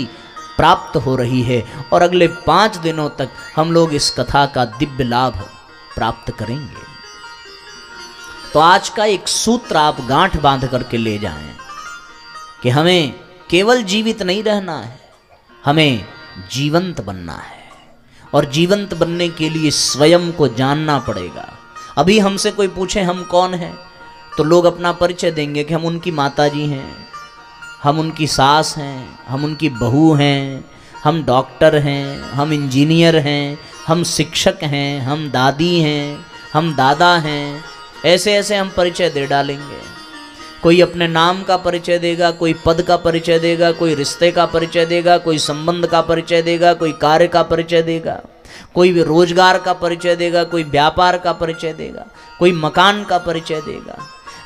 प्राप्त हो रही है और अगले 5 दिनों तक हम लोग इस कथा का दिव्य लाभ प्राप्त करेंगे। तो आज का एक सूत्र आप गांठ बांध करके ले जाएं कि हमें केवल जीवित नहीं रहना है, हमें जीवंत बनना है। और जीवंत बनने के लिए स्वयं को जानना पड़ेगा। अभी हमसे कोई पूछे हम कौन हैं, तो लोग अपना परिचय देंगे कि हम उनकी माताजी हैं, हम उनकी सास हैं, हम उनकी बहू हैं, हम डॉक्टर हैं, हम इंजीनियर हैं, हम शिक्षक हैं, हम दादी हैं, हम दादा हैं। ऐसे ऐसे हम परिचय दे डालेंगे। कोई अपने नाम का परिचय देगा, कोई पद का परिचय देगा, कोई रिश्ते का परिचय देगा, कोई संबंध का परिचय देगा, कोई कार्य का परिचय देगा, कोई भी रोजगार का परिचय देगा, कोई व्यापार का परिचय देगा, कोई मकान का परिचय देगा।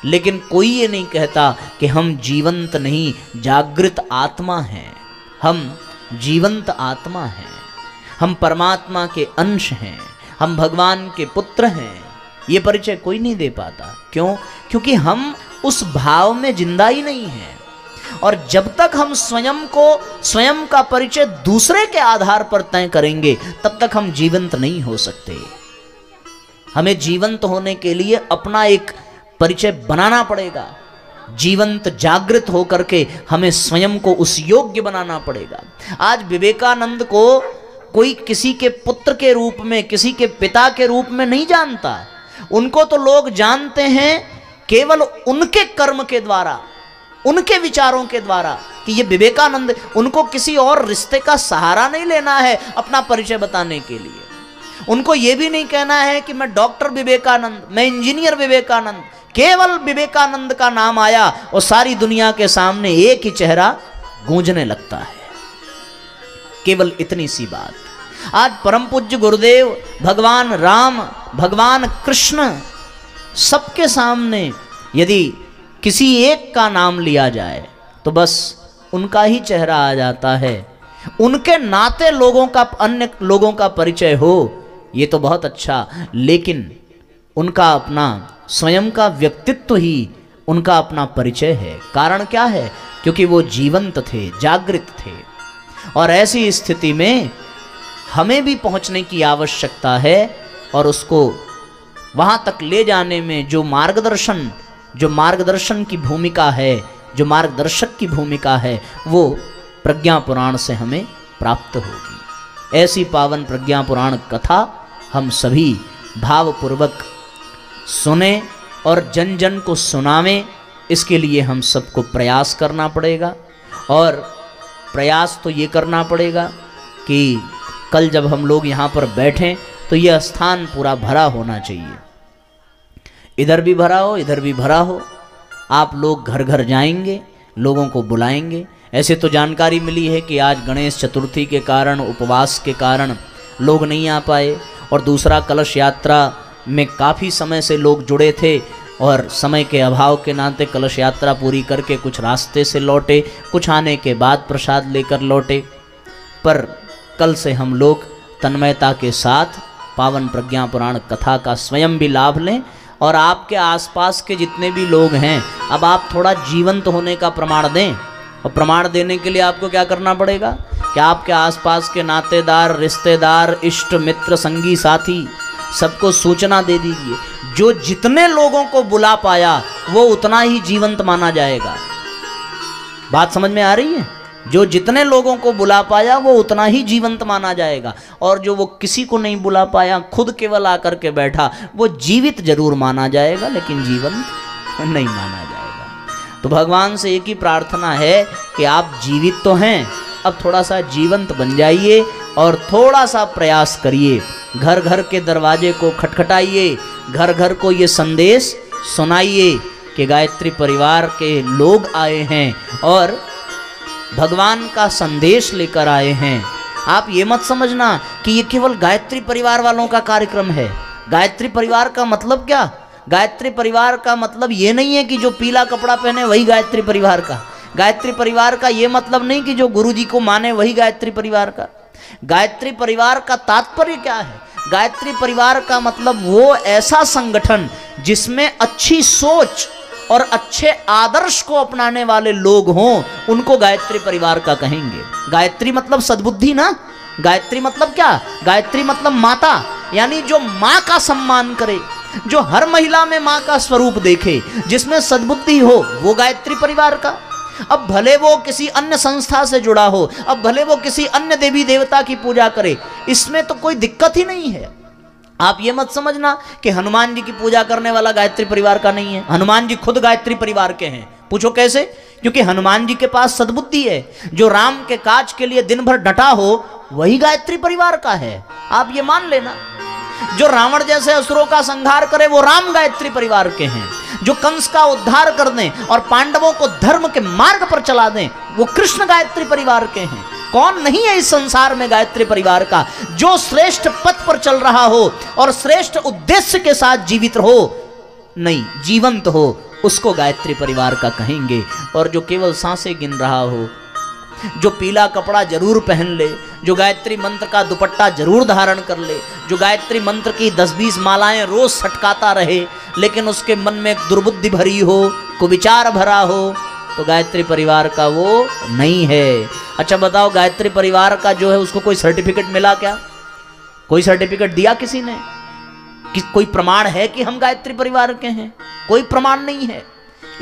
लेकिन कोई ये नहीं कहता कि हम जीवंत नहीं, जागृत आत्मा हैं। हम जीवंत आत्मा हैं, हम परमात्मा के अंश हैं, हम भगवान के पुत्र हैं। ये परिचय कोई नहीं दे पाता। क्यों? क्योंकि हम उस भाव में जिंदा ही नहीं हैं। और जब तक हम स्वयं का परिचय दूसरे के आधार पर तय करेंगे, तब तक हम जीवंत नहीं हो सकते। हमें जीवंत होने के लिए अपना एक परिचय बनाना पड़ेगा। जीवंत जागृत होकर के हमें स्वयं को उस योग्य बनाना पड़ेगा। आज विवेकानंद को कोई किसी के पुत्र के रूप में, किसी के पिता के रूप में नहीं जानता। उनको तो लोग जानते हैं केवल उनके कर्म के द्वारा, उनके विचारों के द्वारा कि ये विवेकानंद। उनको किसी और रिश्ते का सहारा नहीं लेना है अपना परिचय बताने के लिए। उनको ये भी नहीं कहना है कि मैं डॉक्टर विवेकानंद, मैं इंजीनियर विवेकानंद। केवल विवेकानंद का नाम आया और सारी दुनिया के सामने एक ही चेहरा गूंजने लगता है। केवल इतनी सी बात। आज परम पूज्य गुरुदेव, भगवान राम, भगवान कृष्ण, सबके सामने यदि किसी एक का नाम लिया जाए तो बस उनका ही चेहरा आ जाता है। उनके नाते लोगों का, अन्य लोगों का परिचय हो, ये तो बहुत अच्छा, लेकिन उनका अपना स्वयं का व्यक्तित्व ही उनका अपना परिचय है। कारण क्या है? क्योंकि वो जीवंत थे, जागृत थे। और ऐसी स्थिति में हमें भी पहुंचने की आवश्यकता है और उसको वहाँ तक ले जाने में जो मार्गदर्शन की भूमिका है, जो मार्गदर्शक की भूमिका है, वो प्रज्ञा पुराण से हमें प्राप्त होगी। ऐसी पावन प्रज्ञा पुराण कथा हम सभी भावपूर्वक सुने और जन जन को सुनावें। इसके लिए हम सबको प्रयास करना पड़ेगा। और प्रयास तो ये करना पड़ेगा कि कल जब हम लोग यहाँ पर बैठें तो यह स्थान पूरा भरा होना चाहिए। इधर भी भरा हो, इधर भी भरा हो। आप लोग घर घर जाएंगे, लोगों को बुलाएंगे। ऐसे तो जानकारी मिली है कि आज गणेश चतुर्थी के कारण, उपवास के कारण लोग नहीं आ पाए, और दूसरा कलश यात्रा में काफ़ी समय से लोग जुड़े थे और समय के अभाव के नाते कलश यात्रा पूरी करके कुछ रास्ते से लौटे, कुछ आने के बाद प्रसाद लेकर लौटे। पर कल से हम लोग तन्मयता के साथ पावन प्रज्ञा पुराण कथा का स्वयं भी लाभ लें, और आपके आसपास के जितने भी लोग हैं, अब आप थोड़ा जीवंत होने का प्रमाण दें। और प्रमाण देने के लिए आपको क्या करना पड़ेगा कि आपके आसपास के नातेदार, रिश्तेदार, इष्ट मित्र, संगी साथी सबको सूचना दे दीजिए। जो जितने लोगों को बुला पाया वो उतना ही जीवंत माना जाएगा। बात समझ में आ रही है? जो जितने लोगों को बुला पाया वो उतना ही जीवंत माना जाएगा, और जो वो किसी को नहीं बुला पाया, खुद केवल आकर के बैठा, वो जीवित जरूर माना जाएगा लेकिन जीवंत नहीं माना जाएगा। तो भगवान से एक ही प्रार्थना है कि आप जीवित तो हैं, अब थोड़ा सा जीवंत बन जाइए और थोड़ा सा प्रयास करिए। घर घर के दरवाजे को खटखटाइए, घर घर को ये संदेश सुनाइए कि गायत्री परिवार के लोग आए हैं और भगवान का संदेश लेकर आए हैं। आप ये मत समझना कि ये केवल गायत्री परिवार वालों का कार्यक्रम है। गायत्री परिवार का मतलब क्या? गायत्री परिवार का मतलब ये नहीं है कि जो पीला कपड़ा पहने वही गायत्री परिवार का। गायत्री परिवार का ये मतलब नहीं कि जो गुरुजी को माने वही गायत्री परिवार का। गायत्री परिवार का तात्पर्य क्या है? गायत्री परिवार का मतलब वो ऐसा संगठन जिसमें अच्छी सोच और अच्छे आदर्श को अपनाने वाले लोग हों, उनको गायत्री परिवार का कहेंगे। गायत्री मतलब सद्बुद्धि ना। गायत्री मतलब क्या? गायत्री मतलब माता, यानी जो माँ का सम्मान करे, जो हर महिला में माँ का स्वरूप देखे, जिसमें सद्बुद्धि हो, वो गायत्री परिवार का। अब भले वो किसी अन्य संस्था से जुड़ा हो, अब भले वो किसी अन्य देवी देवता की पूजा करे, इसमें तो कोई दिक्कत ही नहीं है। आप ये मत समझना कि हनुमान जी की पूजा करने वाला गायत्री परिवार का नहीं है। हनुमान जी खुद गायत्री परिवार के हैं। पूछो कैसे? क्योंकि हनुमान जी के पास सद्बुद्धि है। जो राम के काज के लिए दिन भर डटा हो वही गायत्री परिवार का है। आप ये मान लेना। जो रावण जैसे असुरों का संहार करे वो राम गायत्री परिवार के हैं। जो कंस का उद्धार कर दें और पांडवों को धर्म के मार्ग पर चला दें वो कृष्ण गायत्री परिवार के हैं। कौन नहीं है इस संसार में गायत्री परिवार का? जो श्रेष्ठ पथ पर चल रहा हो और श्रेष्ठ उद्देश्य के साथ जीवित हो, नहीं जीवंत हो, उसको गायत्री परिवार का कहेंगे। और जो केवल सांसें गिन रहा हो, जो पीला कपड़ा जरूर पहन ले, जो गायत्री मंत्र का दुपट्टा जरूर धारण कर ले, जो गायत्री मंत्र की 10-20 मालाएं रोज सटकाता रहे, लेकिन उसके मन में दुर्बुद्धि भरी हो, कुविचार भरा हो, तो गायत्री परिवार का वो नहीं है। अच्छा बताओ, गायत्री परिवार का जो है उसको कोई सर्टिफिकेट मिला क्या? कोई सर्टिफिकेट दिया किसी ने? कि कोई प्रमाण है कि हम गायत्री परिवार के हैं? कोई प्रमाण नहीं है।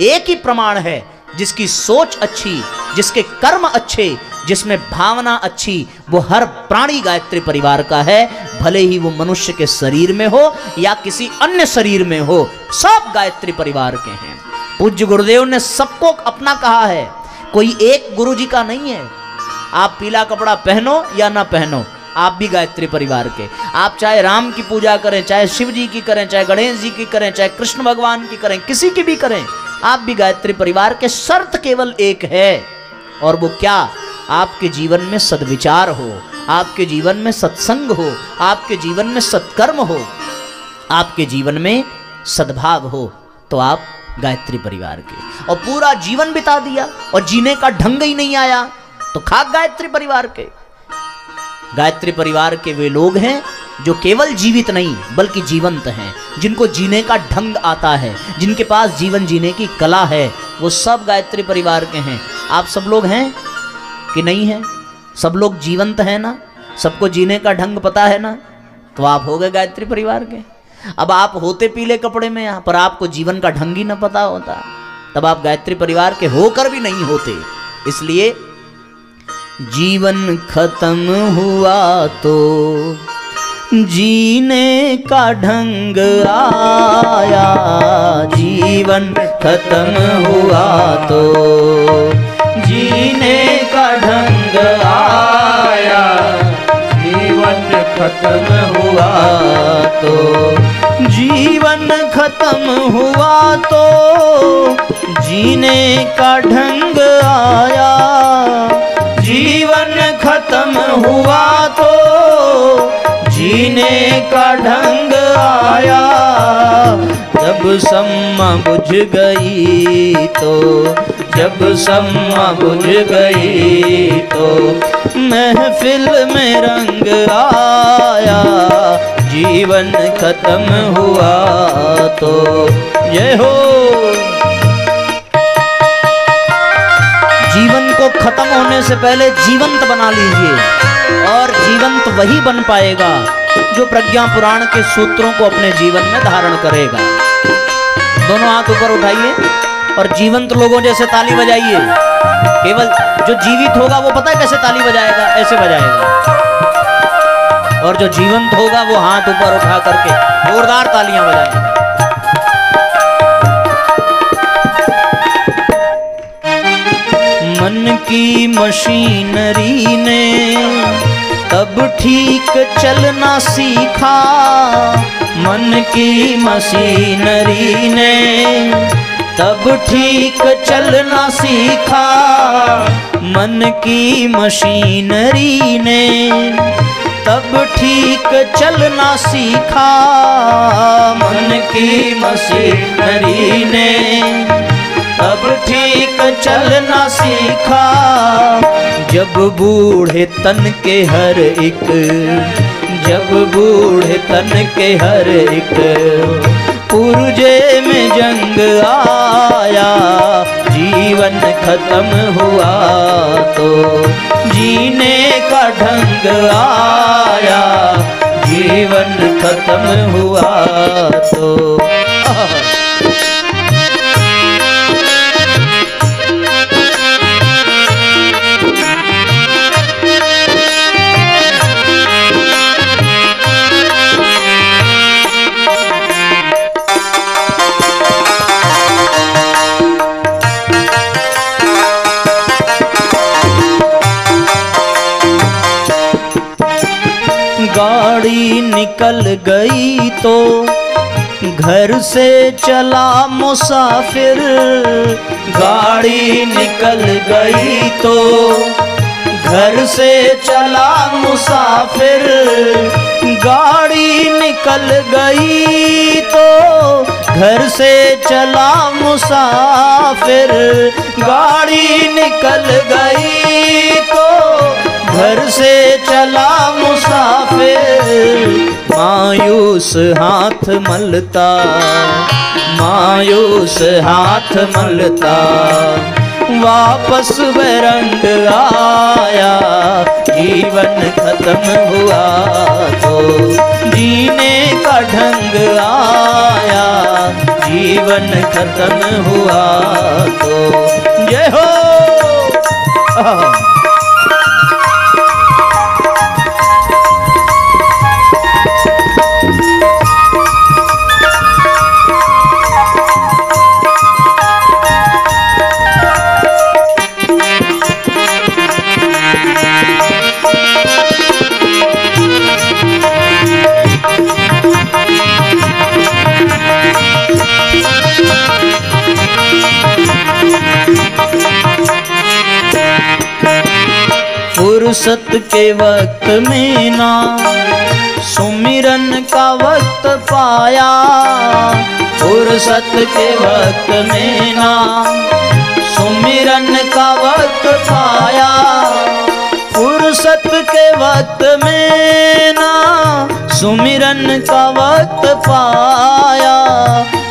एक ही प्रमाण है, जिसकी सोच अच्छी, जिसके कर्म अच्छे, जिसमें भावना अच्छी, वो हर प्राणी गायत्री परिवार का है। भले ही वो मनुष्य के शरीर में हो या किसी अन्य शरीर में हो, सब गायत्री परिवार के हैं। पूज्य गुरुदेव ने सबको अपना कहा है, कोई एक गुरु जी का नहीं है। आप पीला कपड़ा पहनो या ना पहनो, आप भी गायत्री परिवार के। आप चाहे राम की पूजा करें, चाहे शिव जी की करें, चाहे गणेश जी की करें, चाहे कृष्ण भगवान की करें, किसी की भी करें, आप भी गायत्री परिवार के। शर्त केवल एक है, और वो क्या? आपके जीवन में सद्विचार हो, आपके जीवन में सत्संग हो, आपके जीवन में सत्कर्म हो, आपके जीवन में सद्भाव हो, तो आप गायत्री परिवार के। और पूरा जीवन बिता दिया और जीने का ढंग ही नहीं आया तो खाक गायत्री परिवार के। गायत्री परिवार के वे लोग हैं जो केवल जीवित नहीं बल्कि जीवंत हैं, जिनको जीने का ढंग आता है, जिनके पास जीवन जीने की कला है, वो सब गायत्री परिवार के हैं। आप सब लोग हैं कि नहीं हैं? सब लोग जीवंत हैं ना? सबको जीने का ढंग पता है ना? तो आप हो गए गायत्री परिवार के। अब आप होते पीले कपड़े में यहाँ पर, आपको जीवन का ढंग ही न पता होता, तब आप गायत्री परिवार के होकर भी नहीं होते। इसलिए जीवन खत्म हुआ तो जीने का ढंग आया, जीवन खत्म हुआ तो जीने का ढंग आया, जीवन खत्म हुआ तो जीवन खत्म हुआ तो जीने का ढंग आया, जीवन खत्म हुआ तो जीने का ढंग आया। जब सम्मा बुझ गई तो, जब सम्मा बुझ गई तो महफिल में रंग आया, जीवन खत्म हुआ तो। जय हो। जीवन को खत्म होने से पहले जीवंत बना लीजिए, और जीवंत वही बन पाएगा जो प्रज्ञा पुराण के सूत्रों को अपने जीवन में धारण करेगा। दोनों हाथ ऊपर उठाइए और जीवंत लोगों जैसे ताली बजाइए। केवल जो जीवित होगा वो पता है कैसे ताली बजाएगा? ऐसे बजाएगा। और जो जीवंत होगा वो हाथ ऊपर उठा करके जोरदार तालियां बजाएगा। मन की मशीनरी ने तब ठीक चलना सीखा, मन की मशीनरी ने तब ठीक चलना सीखा, मन की मशीनरी ने तब ठीक चलना सीखा, मन की मशीनरी ने तब ठीक चलना सीखा। जब बूढ़े तन के हर एक, जब बूढ़े तन के हर एक पुर्जे में जंग आया, जीवन खत्म हुआ तो जीने का ढंग आया, जीवन खत्म हुआ तो। गाड़ी निकल गई तो घर से चला मुसाफिर, गाड़ी निकल गई तो घर से चला मुसाफिर, गाड़ी निकल गई तो घर से चला मुसाफिर, गाड़ी निकल गई तो घर से चला मुसाफिर। मायूस हाथ मलता, मायूस हाथ मलता वापस बेरंग आया, जीवन खत्म हुआ तो जीने का ढंग आया, जीवन खत्म हुआ तो। जय हो। फुर्सत के वक्त में ना सुमिरन का वक्त पाया, फुर्सत के वक्त में ना सुमिरन का वक्त पाया, फुर्सत के वक्त में ना सुमिरन का वक्त पाया,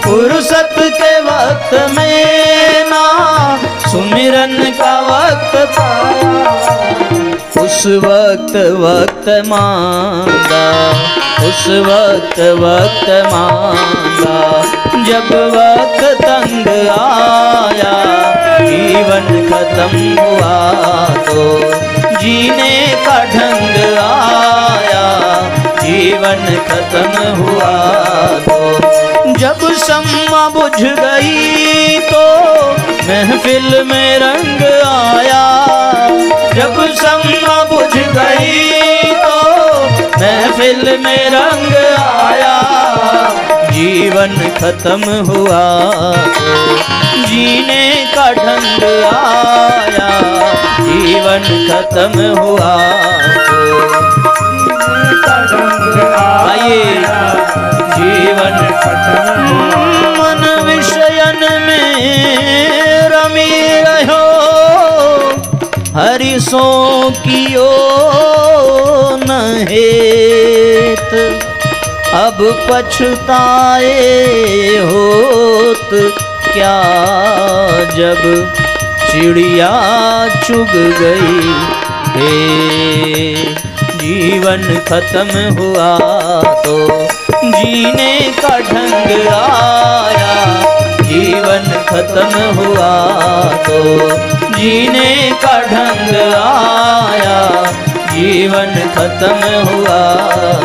फुर्सत के वक्त में ना सुमिरन का वक्त पाया। उस वक्त मांगा, उस वक्त मांगा, जब वक्त तंग आया, जीवन खत्म हुआ तो जीने का ढंग आया, जीवन खत्म हुआ तो। जब शम्मा बुझ गई तो महफिल में रंग आया, जब शम्मा बुझ गई तो महफिल में रंग आया, जीवन खत्म हुआ तो जीने का ढंग आया, जीवन खत्म हुआ तो जीने का ढंग आया, जीवन खत्म। मन विषयन में रमी रहो, हरि सो कियो न हेत, अब पछताए होत क्या, जब चिड़िया चुग गई हे। जीवन खत्म हुआ तो जीने का ढंग आया, जीवन खत्म हुआ तो जीने का ढंग आया, जीवन खत्म हुआ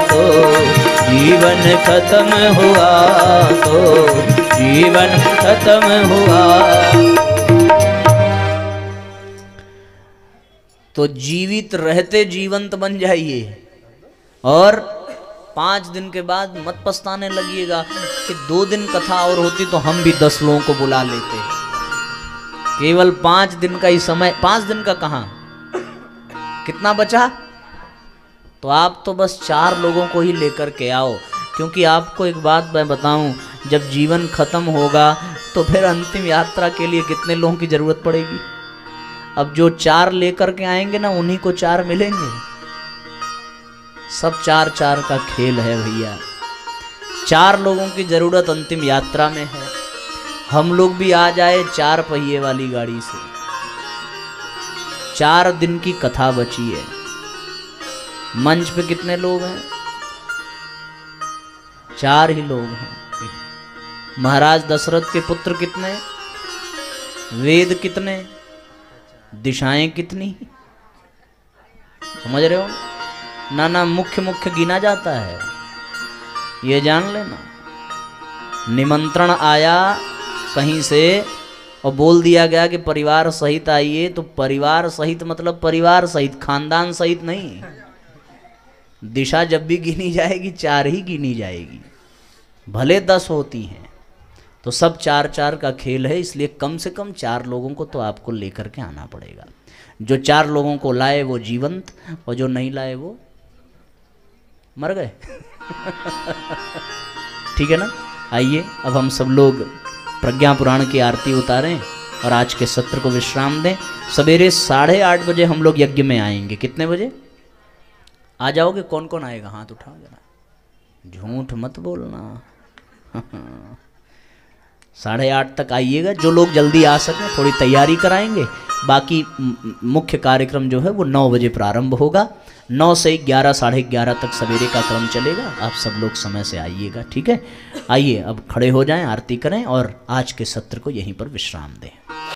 तो जीवन खत्म हुआ तो जीवन खत्म हुआ। तो जीवित रहते जीवंत बन जाइए, और 5 दिन के बाद मत पछताने लगिएगा कि 2 दिन कथा और होती तो हम भी 10 लोगों को बुला लेते। केवल 5 दिन का ही समय, 5 दिन का कहाँ, कितना बचा? तो आप तो बस 4 लोगों को ही लेकर के आओ, क्योंकि आपको एक बात मैं बताऊं, जब जीवन खत्म होगा तो फिर अंतिम यात्रा के लिए कितने लोगों की जरूरत पड़ेगी? अब जो 4 लेकर के आएंगे ना, उन्हीं को 4 मिलेंगे। सब 4-4 का खेल है भैया। 4 लोगों की जरूरत अंतिम यात्रा में है। हम लोग भी आ जाए 4 पहिए वाली गाड़ी से। 4 दिन की कथा बची है। मंच पे कितने लोग हैं? 4 ही लोग हैं। महाराज दशरथ के पुत्र कितने, वेद कितने, दिशाएं कितनी, समझ रहे हो ना? ना मुख्य मुख्य गिना जाता है, ये जान लेना। निमंत्रण आया कहीं से और बोल दिया गया कि परिवार सहित आइए, तो परिवार सहित मतलब परिवार सहित, खानदान सहित नहीं। दिशा जब भी गिनी जाएगी 4 ही गिनी जाएगी, भले 10 होती हैं। तो सब 4-4 का खेल है, इसलिए कम से कम 4 लोगों को तो आपको लेकर के आना पड़ेगा। जो 4 लोगों को लाए वो जीवंत, और जो नहीं लाए वो मर गए। ठीक है ना? आइए अब हम सब लोग प्रज्ञा पुराण की आरती उतारें और आज के सत्र को विश्राम दें। सवेरे 8:30 बजे हम लोग यज्ञ में आएंगे। कितने बजे आ जाओगे? कौन कौन आएगा? हाथ उठाओ जरा, झूठ मत बोलना। 8:30 तक आइएगा। जो लोग जल्दी आ सकें थोड़ी तैयारी कराएंगे। बाकी मुख्य कार्यक्रम जो है वो 9 बजे प्रारंभ होगा। 9 से 11, 11:30 तक सवेरे का क्रम चलेगा। आप सब लोग समय से आइएगा, ठीक है? आइए अब खड़े हो जाएं, आरती करें और आज के सत्र को यहीं पर विश्राम दें।